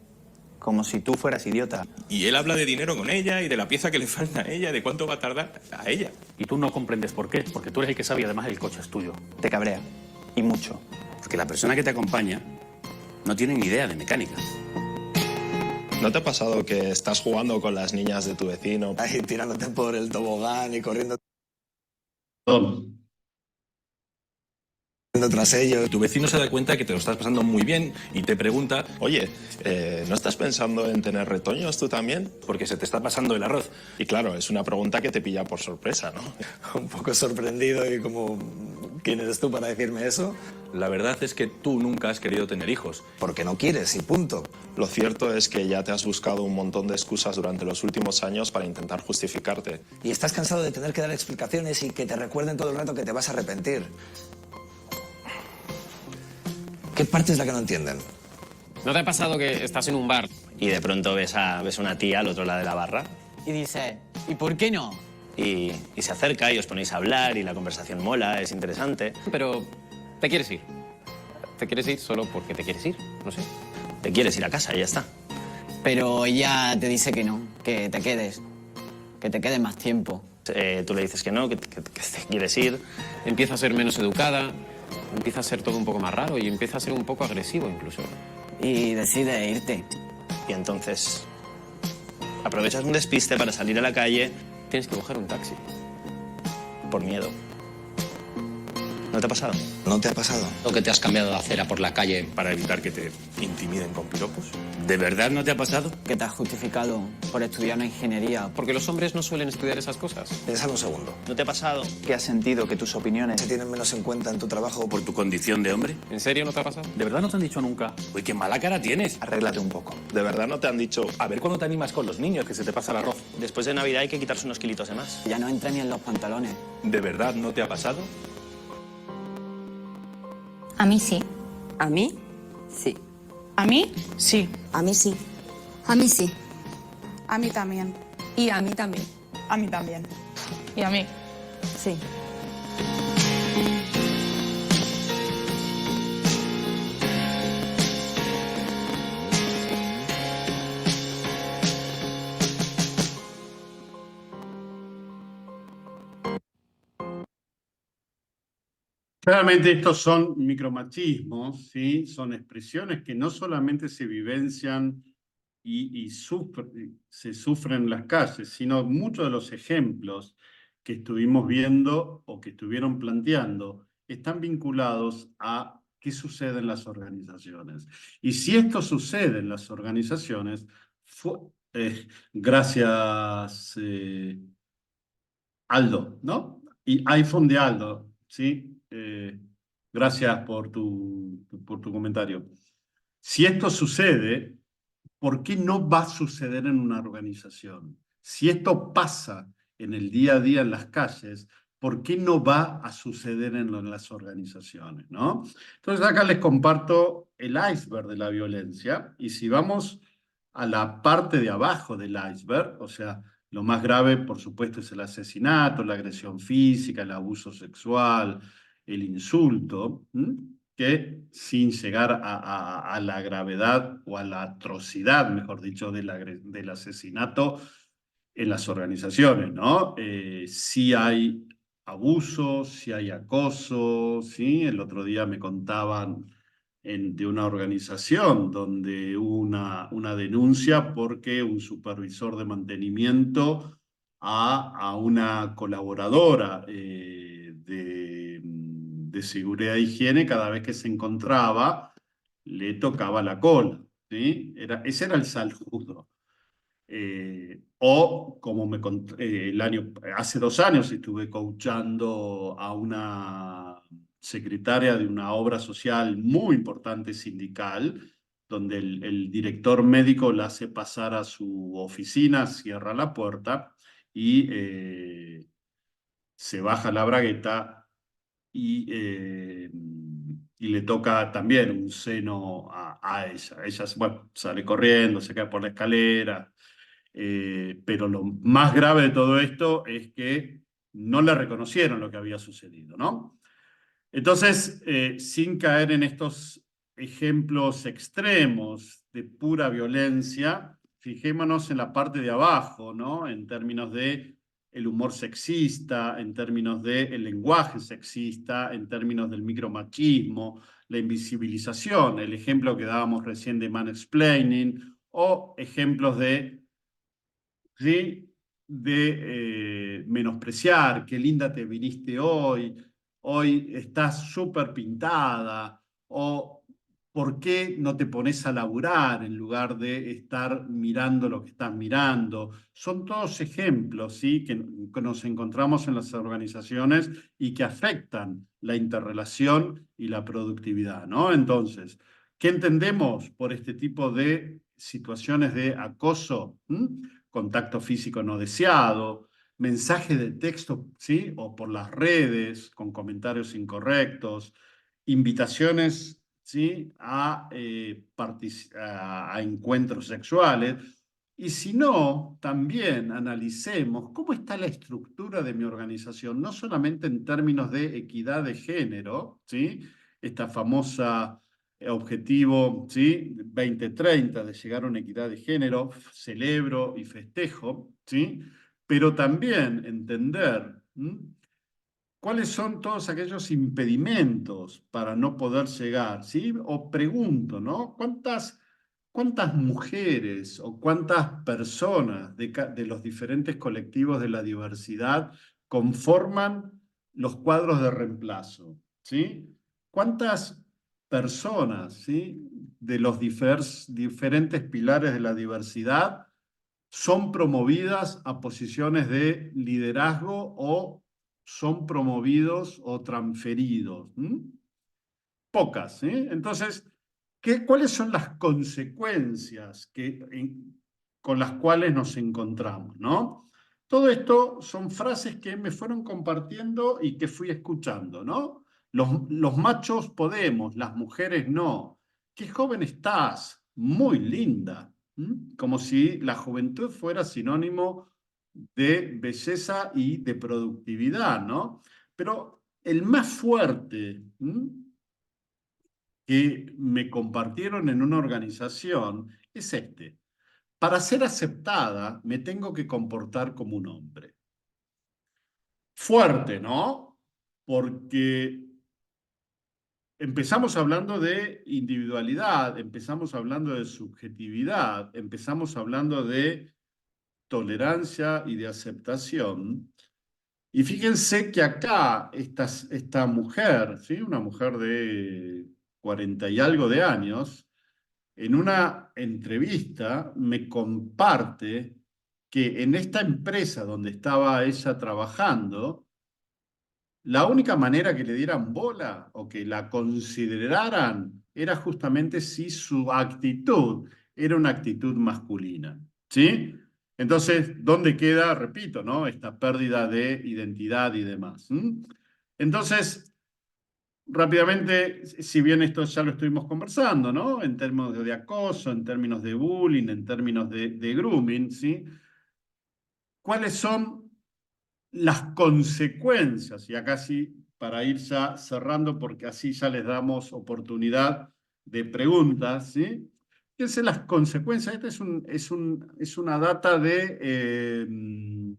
como si tú fueras idiota. Y él habla de dinero con ella y de la pieza que le falta a ella, de cuánto va a tardar a ella. Y tú no comprendes por qué. Porque tú eres el que sabe y además el coche es tuyo. Te cabrea. Y mucho. Porque la persona que te acompaña no tiene ni idea de mecánica. ¿No te ha pasado que estás jugando con las niñas de tu vecino? Ahí tirándote por el tobogán y corriendo tras ellos. Tu vecino se da cuenta que te lo estás pasando muy bien y te pregunta, Oye, ¿no estás pensando en tener retoños tú también? porque se te está pasando el arroz. Y claro, es una pregunta que te pilla por sorpresa, ¿no? Un poco sorprendido y como, ¿quién eres tú para decirme eso? La verdad es que tú nunca has querido tener hijos. Porque no quieres y punto. Lo cierto es que ya te has buscado un montón de excusas durante los últimos años para intentar justificarte. Y estás cansado de tener que dar explicaciones y que te recuerden todo el rato que te vas a arrepentir. ¿Qué parte es la que no entienden? ¿No te ha pasado que estás en un bar Y de pronto ves a una tía al otro lado de la barra Y dice, ¿y por qué no? y se acerca y os ponéis a hablar y la conversación mola, es interesante. pero te quieres ir? ¿Te quieres ir solo porque te quieres ir? No sé. Te quieres ir a casa y ya está. Pero ella te dice que no, que te quedes más tiempo. Tú le dices que no, que te quieres ir. Empieza a ser menos educada, empieza a ser todo un poco más raro y empieza a ser un poco agresivo incluso. Y decide irte. Y entonces aprovechas un despiste para salir a la calle Tienes que coger un taxi. por miedo. ¿No te ha pasado? ¿No te ha pasado? ¿O que te has cambiado de acera por la calle? Para evitar que te intimiden con piropos. ¿De verdad no te ha pasado? Que te has justificado por estudiar una ingeniería. Porque los hombres no suelen estudiar esas cosas. Piénsalo un segundo. ¿No te ha pasado? Que has sentido que tus opiniones... ¿Se tienen menos en cuenta en tu trabajo por ¿Tu condición de hombre? ¿En serio no te ha pasado? ¿De verdad no te han dicho nunca? Uy, qué mala cara tienes. Arréglate un poco. ¿De verdad no te han dicho, A ver cuándo te animas con los niños, que se te pasa el arroz. Después de Navidad hay que quitarse unos kilitos de más. Ya no entra ni en los pantalones. ¿De verdad no te ha pasado? A mí sí. ¿A mí? Sí. ¿A mí? Sí. A mí sí. A mí sí. A mí también. Y a mí también. A mí también. Y a mí. Sí. Claramente estos son micromachismos, ¿sí? Son expresiones que no solamente se vivencian y se sufren en las calles, sino muchos de los ejemplos que estuvimos viendo o que estuvieron planteando están vinculados a qué sucede en las organizaciones. Y si esto sucede en las organizaciones, gracias Aldo, ¿no? Y iPhone de Aldo, ¿sí? Gracias por tu comentario. Si esto sucede, ¿por qué no va a suceder en una organización? Si esto pasa en el día a día en las calles, ¿por qué no va a suceder en las organizaciones, ¿no? Entonces acá les comparto el iceberg de la violencia, y si vamos a la parte de abajo del iceberg, o sea, lo más grave, por supuesto, es el asesinato, la agresión física, el abuso sexual, el insulto, que sin llegar a la gravedad o a la atrocidad, mejor dicho, del asesinato en las organizaciones, ¿no? Sí hay abuso, sí hay acoso, ¿sí? El otro día me contaban de una organización donde hubo una denuncia porque un supervisor de mantenimiento a una colaboradora de seguridad e higiene, cada vez que se encontraba, le tocaba la cola, ¿sí? Ese era el saludo. O como hace 2 años estuve coachando a una secretaria de una obra social muy importante sindical, donde el director médico la hace pasar a su oficina, cierra la puerta y se baja la bragueta y le toca también un seno a ella. Ella, bueno, sale corriendo, se cae por la escalera. Pero lo más grave de todo esto es que no le reconocieron lo que había sucedido, ¿no? Entonces, sin caer en estos ejemplos extremos de pura violencia, fijémonos en la parte de abajo, ¿no? En términos de el humor sexista, en términos del lenguaje sexista, en términos del micromachismo, la invisibilización, el ejemplo que dábamos recién de mansplaining, o ejemplos de, ¿sí? de menospreciar, qué linda te viniste hoy estás súper pintada, o por qué no te pones a laburar en lugar de estar mirando lo que estás mirando. Son todos ejemplos, ¿sí? que nos encontramos en las organizaciones y que afectan la interrelación y la productividad, ¿no? Entonces, ¿qué entendemos por este tipo de situaciones de acoso? Contacto físico no deseado, mensaje de texto, ¿sí? O por las redes con comentarios incorrectos, invitaciones, ¿sí? a encuentros sexuales. Y si no, también analicemos cómo está la estructura de mi organización, no solamente en términos de equidad de género, ¿sí? Esta famosa objetivo, ¿sí? 2030 de llegar a una equidad de género, celebro y festejo, ¿sí? Pero también entender cuáles son todos aquellos impedimentos para no poder llegar, ¿sí? O pregunto, ¿no? ¿Cuántas mujeres o cuántas personas de los diferentes colectivos de la diversidad conforman los cuadros de reemplazo, ¿sí? ¿Cuántas personas, ¿sí? de los diferentes pilares de la diversidad son promovidas a posiciones de liderazgo o son promovidos o transferidos? Pocas, ¿sí? Entonces, ¿cuáles son las consecuencias con las cuales nos encontramos, ¿no? Todo esto son frases que me fueron compartiendo y que fui escuchando, ¿no? Los machos podemos, las mujeres no. Qué joven estás, muy linda. Como si la juventud fuera sinónimo de belleza y de productividad, ¿no? Pero el más fuerte que me compartieron en una organización es este. Para ser aceptada, me tengo que comportar como un hombre. Fuerte, ¿no? Porque empezamos hablando de individualidad, empezamos hablando de subjetividad, empezamos hablando de tolerancia y de aceptación. Y fíjense que acá esta mujer, ¿sí? Una mujer de 40 y algo de años, en una entrevista me comparte que en esta empresa donde estaba ella trabajando, la única manera que le dieran bola o que la consideraran era justamente si su actitud era una actitud masculina, ¿sí? Entonces, ¿dónde queda, repito, ¿no? Esta pérdida de identidad y demás. Entonces, rápidamente, si bien esto ya lo estuvimos conversando, ¿no? En términos de acoso, en términos de bullying, en términos de grooming, ¿sí? ¿Cuáles son las consecuencias? Y acá sí, para ir ya cerrando, porque así ya les damos oportunidad de preguntas, ¿sí? Fíjense las consecuencias. Esta es una data del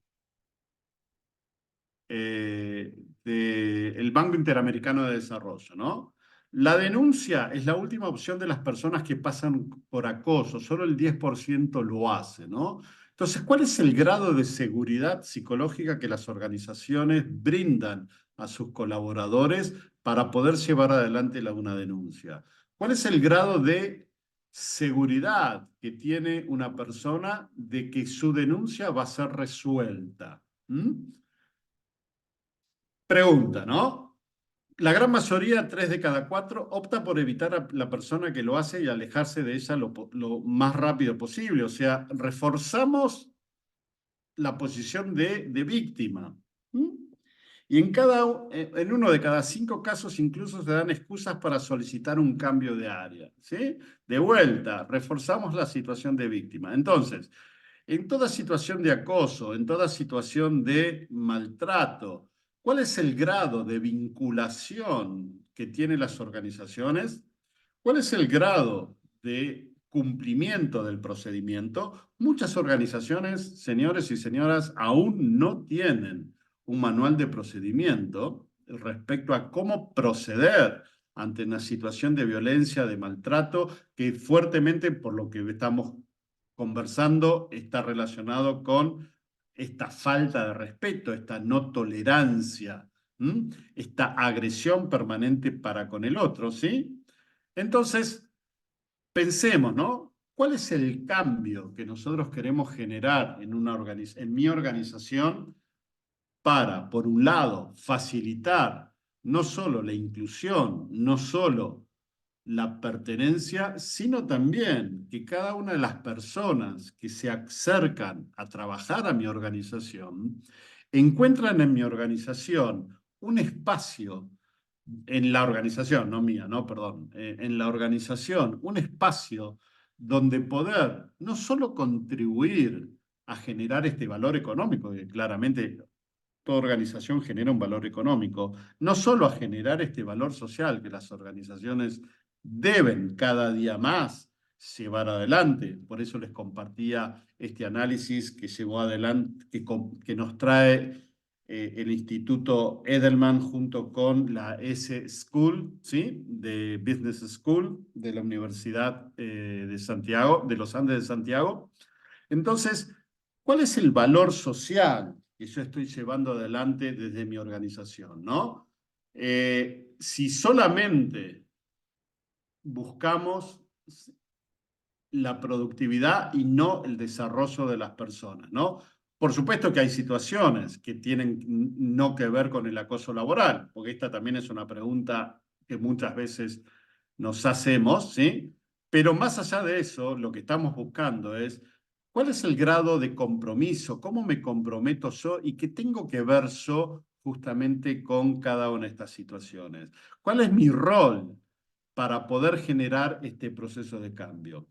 Banco Interamericano de Desarrollo, ¿no? La denuncia es la última opción de las personas que pasan por acoso, solo el 10% lo hace, ¿no? Entonces, ¿cuál es el grado de seguridad psicológica que las organizaciones brindan a sus colaboradores para poder llevar adelante una denuncia? ¿Cuál es el grado de seguridad que tiene una persona de que su denuncia va a ser resuelta? Pregunta, ¿no? La gran mayoría, 3 de cada 4, opta por evitar a la persona que lo hace y alejarse de ella lo más rápido posible. O sea, reforzamos la posición de víctima. Y en uno de cada 5 casos incluso se dan excusas para solicitar un cambio de área, ¿sí? De vuelta, reforzamos la situación de víctima. Entonces, en toda situación de acoso, en toda situación de maltrato, ¿cuál es el grado de vinculación que tienen las organizaciones? ¿Cuál es el grado de cumplimiento del procedimiento? Muchas organizaciones, señores y señoras, aún no tienen un manual de procedimiento respecto a cómo proceder ante una situación de violencia, de maltrato, que fuertemente, por lo que estamos conversando, está relacionado con esta falta de respeto, esta no tolerancia, esta agresión permanente para con el otro, ¿sí? Entonces, pensemos, ¿no? ¿Cuál es el cambio que nosotros queremos generar en mi organización para, por un lado, facilitar no solo la inclusión, no solo la pertenencia, sino también que cada una de las personas que se acercan a trabajar a mi organización encuentran en mi organización un espacio, en la organización, no mía, no, perdón, en la organización, un espacio donde poder no solo contribuir a generar este valor económico, que claramente toda organización genera un valor económico, no solo a generar este valor social que las organizaciones deben cada día más llevar adelante. Por eso les compartía este análisis que llevó adelante, que nos trae el Instituto Edelman junto con la S-School, ¿sí? De Business School de la Universidad de Santiago, de los Andes de Santiago. Entonces, ¿cuál es el valor social que yo estoy llevando adelante desde mi organización, ¿no? Si solamente buscamos la productividad y no el desarrollo de las personas, ¿no? Por supuesto que hay situaciones que tienen no que ver con el acoso laboral, porque esta también es una pregunta que muchas veces nos hacemos, ¿sí? Pero más allá de eso, lo que estamos buscando es ¿cuál es el grado de compromiso? ¿Cómo me comprometo yo? ¿Y qué tengo que ver yo justamente con cada una de estas situaciones? ¿Cuál es mi rol para poder generar este proceso de cambio?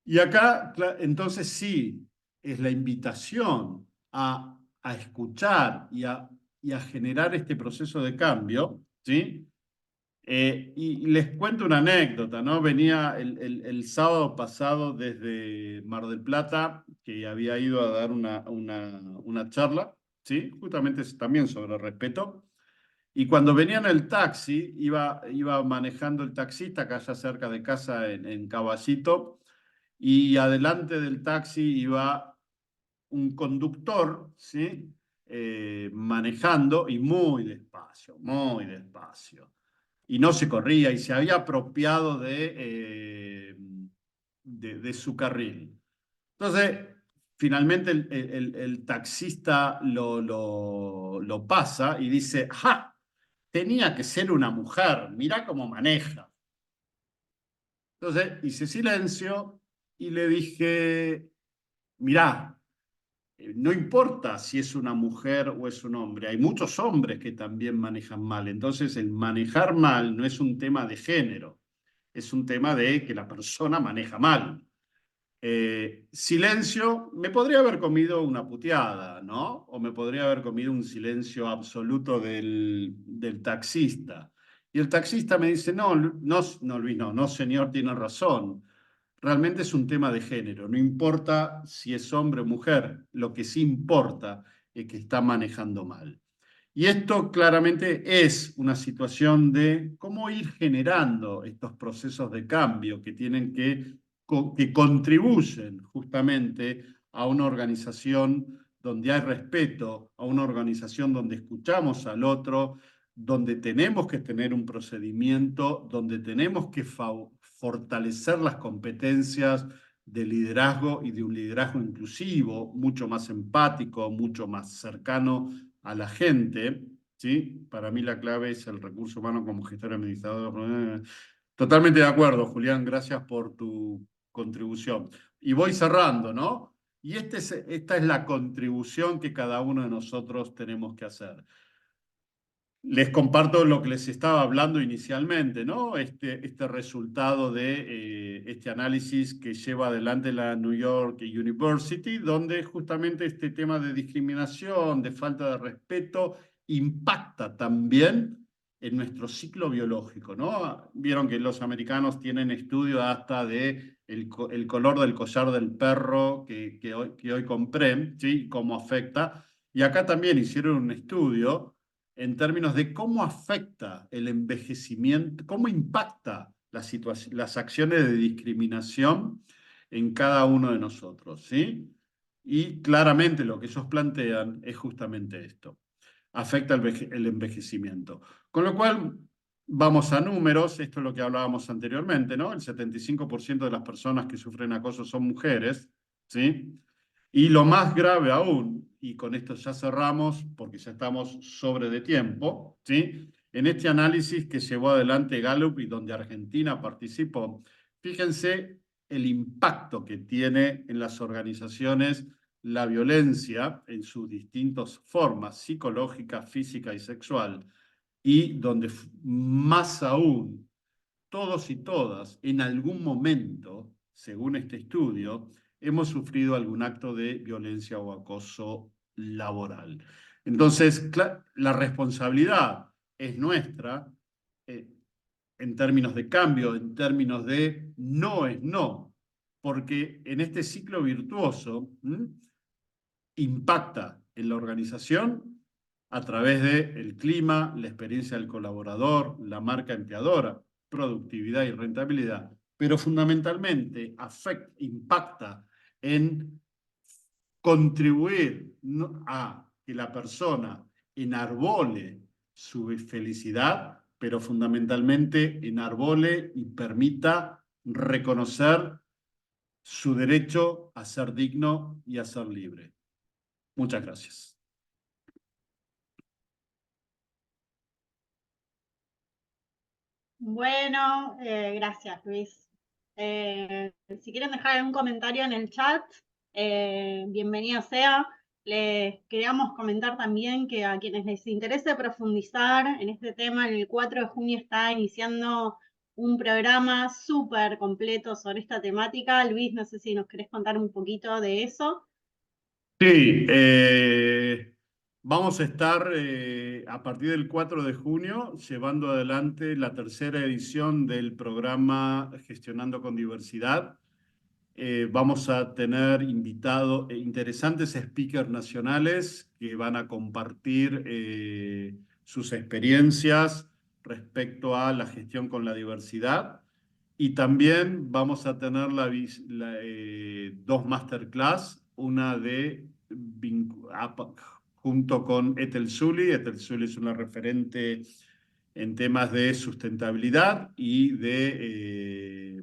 Y acá, entonces sí, es la invitación a escuchar y a generar este proceso de cambio, ¿sí? Y les cuento una anécdota, ¿no? Venía el sábado pasado desde Mar del Plata, que había ido a dar una charla, ¿sí? Justamente también sobre respeto. Y cuando venía en el taxi, iba manejando el taxista, acá allá cerca de casa en Caballito, y adelante del taxi iba un conductor, ¿sí? Manejando y muy despacio, muy despacio. Y no se corría y se había apropiado de su carril. Entonces, finalmente el taxista lo pasa y dice, ¡ja! Tenía que ser una mujer, mirá cómo maneja. Entonces hice silencio y le dije, mirá, no importa si es una mujer o es un hombre, hay muchos hombres que también manejan mal. Entonces el manejar mal no es un tema de género, es un tema de que la persona maneja mal. Silencio, me podría haber comido una puteada, ¿no? O me podría haber comido un silencio absoluto del taxista. Y el taxista me dice, no, Luis, no, señor, tiene razón. Realmente es un tema de género, no importa si es hombre o mujer, lo que sí importa es que está manejando mal. Y esto claramente es una situación de cómo ir generando estos procesos de cambio que contribuyen justamente a una organización donde hay respeto, a una organización donde escuchamos al otro, donde tenemos que tener un procedimiento, donde tenemos que fortalecer las competencias de liderazgo y de un liderazgo inclusivo, mucho más empático, mucho más cercano a la gente, ¿sí? Para mí la clave es el recurso humano como gestor administrador. Totalmente de acuerdo, Julián, gracias por tu contribución. Y voy cerrando, ¿no? Y esta es la contribución que cada uno de nosotros tenemos que hacer. Les comparto lo que les estaba hablando inicialmente, ¿no? Este resultado de este análisis que lleva adelante la New York University, donde justamente este tema de discriminación, de falta de respeto, impacta también en nuestro ciclo biológico, ¿no? Vieron que los americanos tienen estudios hasta de el color del collar del perro que hoy compré, ¿sí? Cómo afecta. Y acá también hicieron un estudio en términos de cómo afecta el envejecimiento, cómo impacta las acciones de discriminación en cada uno de nosotros, ¿sí? Y claramente lo que ellos plantean es justamente esto, afecta el envejecimiento. Con lo cual, vamos a números, esto es lo que hablábamos anteriormente, ¿no? El 75% de las personas que sufren acoso son mujeres, ¿sí? Y lo más grave aún, y con esto ya cerramos porque ya estamos sobre de tiempo, ¿sí? En este análisis que llevó adelante Gallup y donde Argentina participó, fíjense el impacto que tiene en las organizaciones la violencia en sus distintas formas, psicológica, física y sexual, y donde más aún todos y todas en algún momento, según este estudio, hemos sufrido algún acto de violencia o acoso laboral. Entonces, la responsabilidad es nuestra en términos de cambio, en términos de no es no, porque en este ciclo virtuoso impacta en la organización a través del clima, la experiencia del colaborador, la marca empleadora, productividad y rentabilidad, pero fundamentalmente impacta en contribuir a que la persona enarbole su felicidad, pero fundamentalmente enarbole y permita reconocer su derecho a ser digno y a ser libre. Muchas gracias. Bueno, gracias, Luis. Si quieren dejar algún comentario en el chat, bienvenido sea. Les queríamos comentar también que a quienes les interese profundizar en este tema, el 4 de junio está iniciando un programa súper completo sobre esta temática. Luis, no sé si nos querés contar un poquito de eso. Sí, vamos a estar a partir del 4 de junio llevando adelante la tercera edición del programa Gestionando con Diversidad. Vamos a tener interesantes speakers nacionales que van a compartir sus experiencias respecto a la gestión con la diversidad. Y también vamos a tener dos masterclass, una junto con Ethel Zully. Ethel Zully es una referente en temas de sustentabilidad y de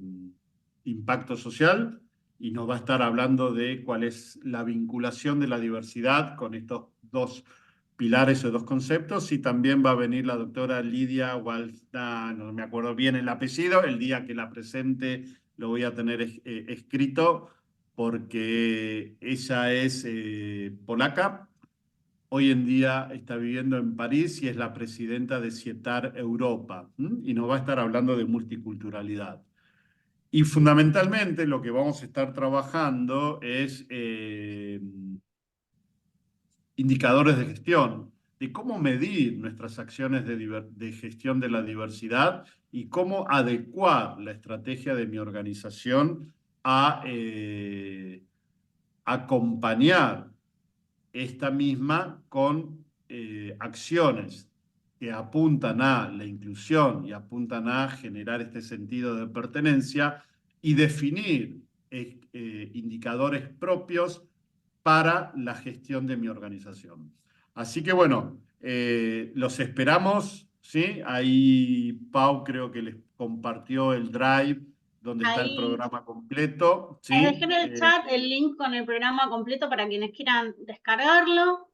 impacto social, y nos va a estar hablando de cuál es la vinculación de la diversidad con estos dos pilares o dos conceptos. Y también va a venir la doctora Lidia Walda, no me acuerdo bien el apellido, el día que la presente lo voy a tener escrito, porque ella es polaca, hoy en día está viviendo en París y es la presidenta de CIETAR Europa, y nos va a estar hablando de multiculturalidad. Y fundamentalmente lo que vamos a estar trabajando es indicadores de gestión, de cómo medir nuestras acciones de gestión de la diversidad y cómo adecuar la estrategia de mi organización a acompañar esta misma con acciones que apuntan a la inclusión y apuntan a generar este sentido de pertenencia y definir indicadores propios para la gestión de mi organización. Así que bueno, los esperamos, ¿sí? Ahí Pau creo que les compartió el Drive donde está el programa completo, ¿sí? Dejé en el chat el link con el programa completo para quienes quieran descargarlo.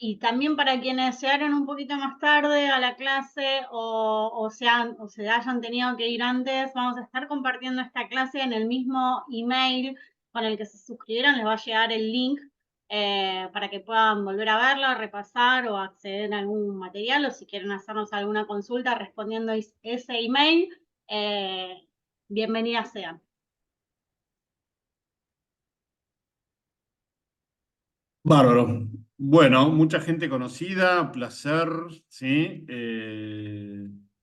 Y también para quienes llegaron un poquito más tarde a la clase o se hayan tenido que ir antes, vamos a estar compartiendo esta clase en el mismo email con el que se suscribieron. Les va a llegar el link para que puedan volver a verla, repasar o acceder a algún material, o si quieren hacernos alguna consulta respondiendo ese email, bienvenidas sean. Bárbaro. Bueno, mucha gente conocida, placer, ¿sí?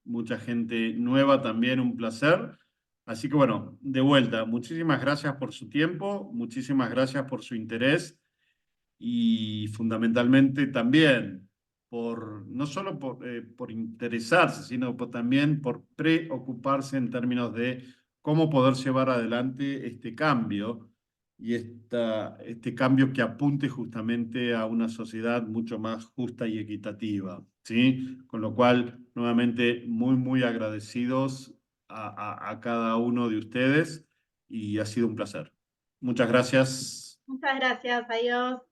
Mucha gente nueva también, un placer. Así que bueno, de vuelta, muchísimas gracias por su tiempo, muchísimas gracias por su interés y fundamentalmente también no solo por interesarse, sino también por preocuparse en términos de cómo poder llevar adelante este cambio y este cambio que apunte justamente a una sociedad mucho más justa y equitativa, ¿sí? Con lo cual, nuevamente, muy, muy agradecidos a cada uno de ustedes y ha sido un placer. Muchas gracias. Muchas gracias, adiós.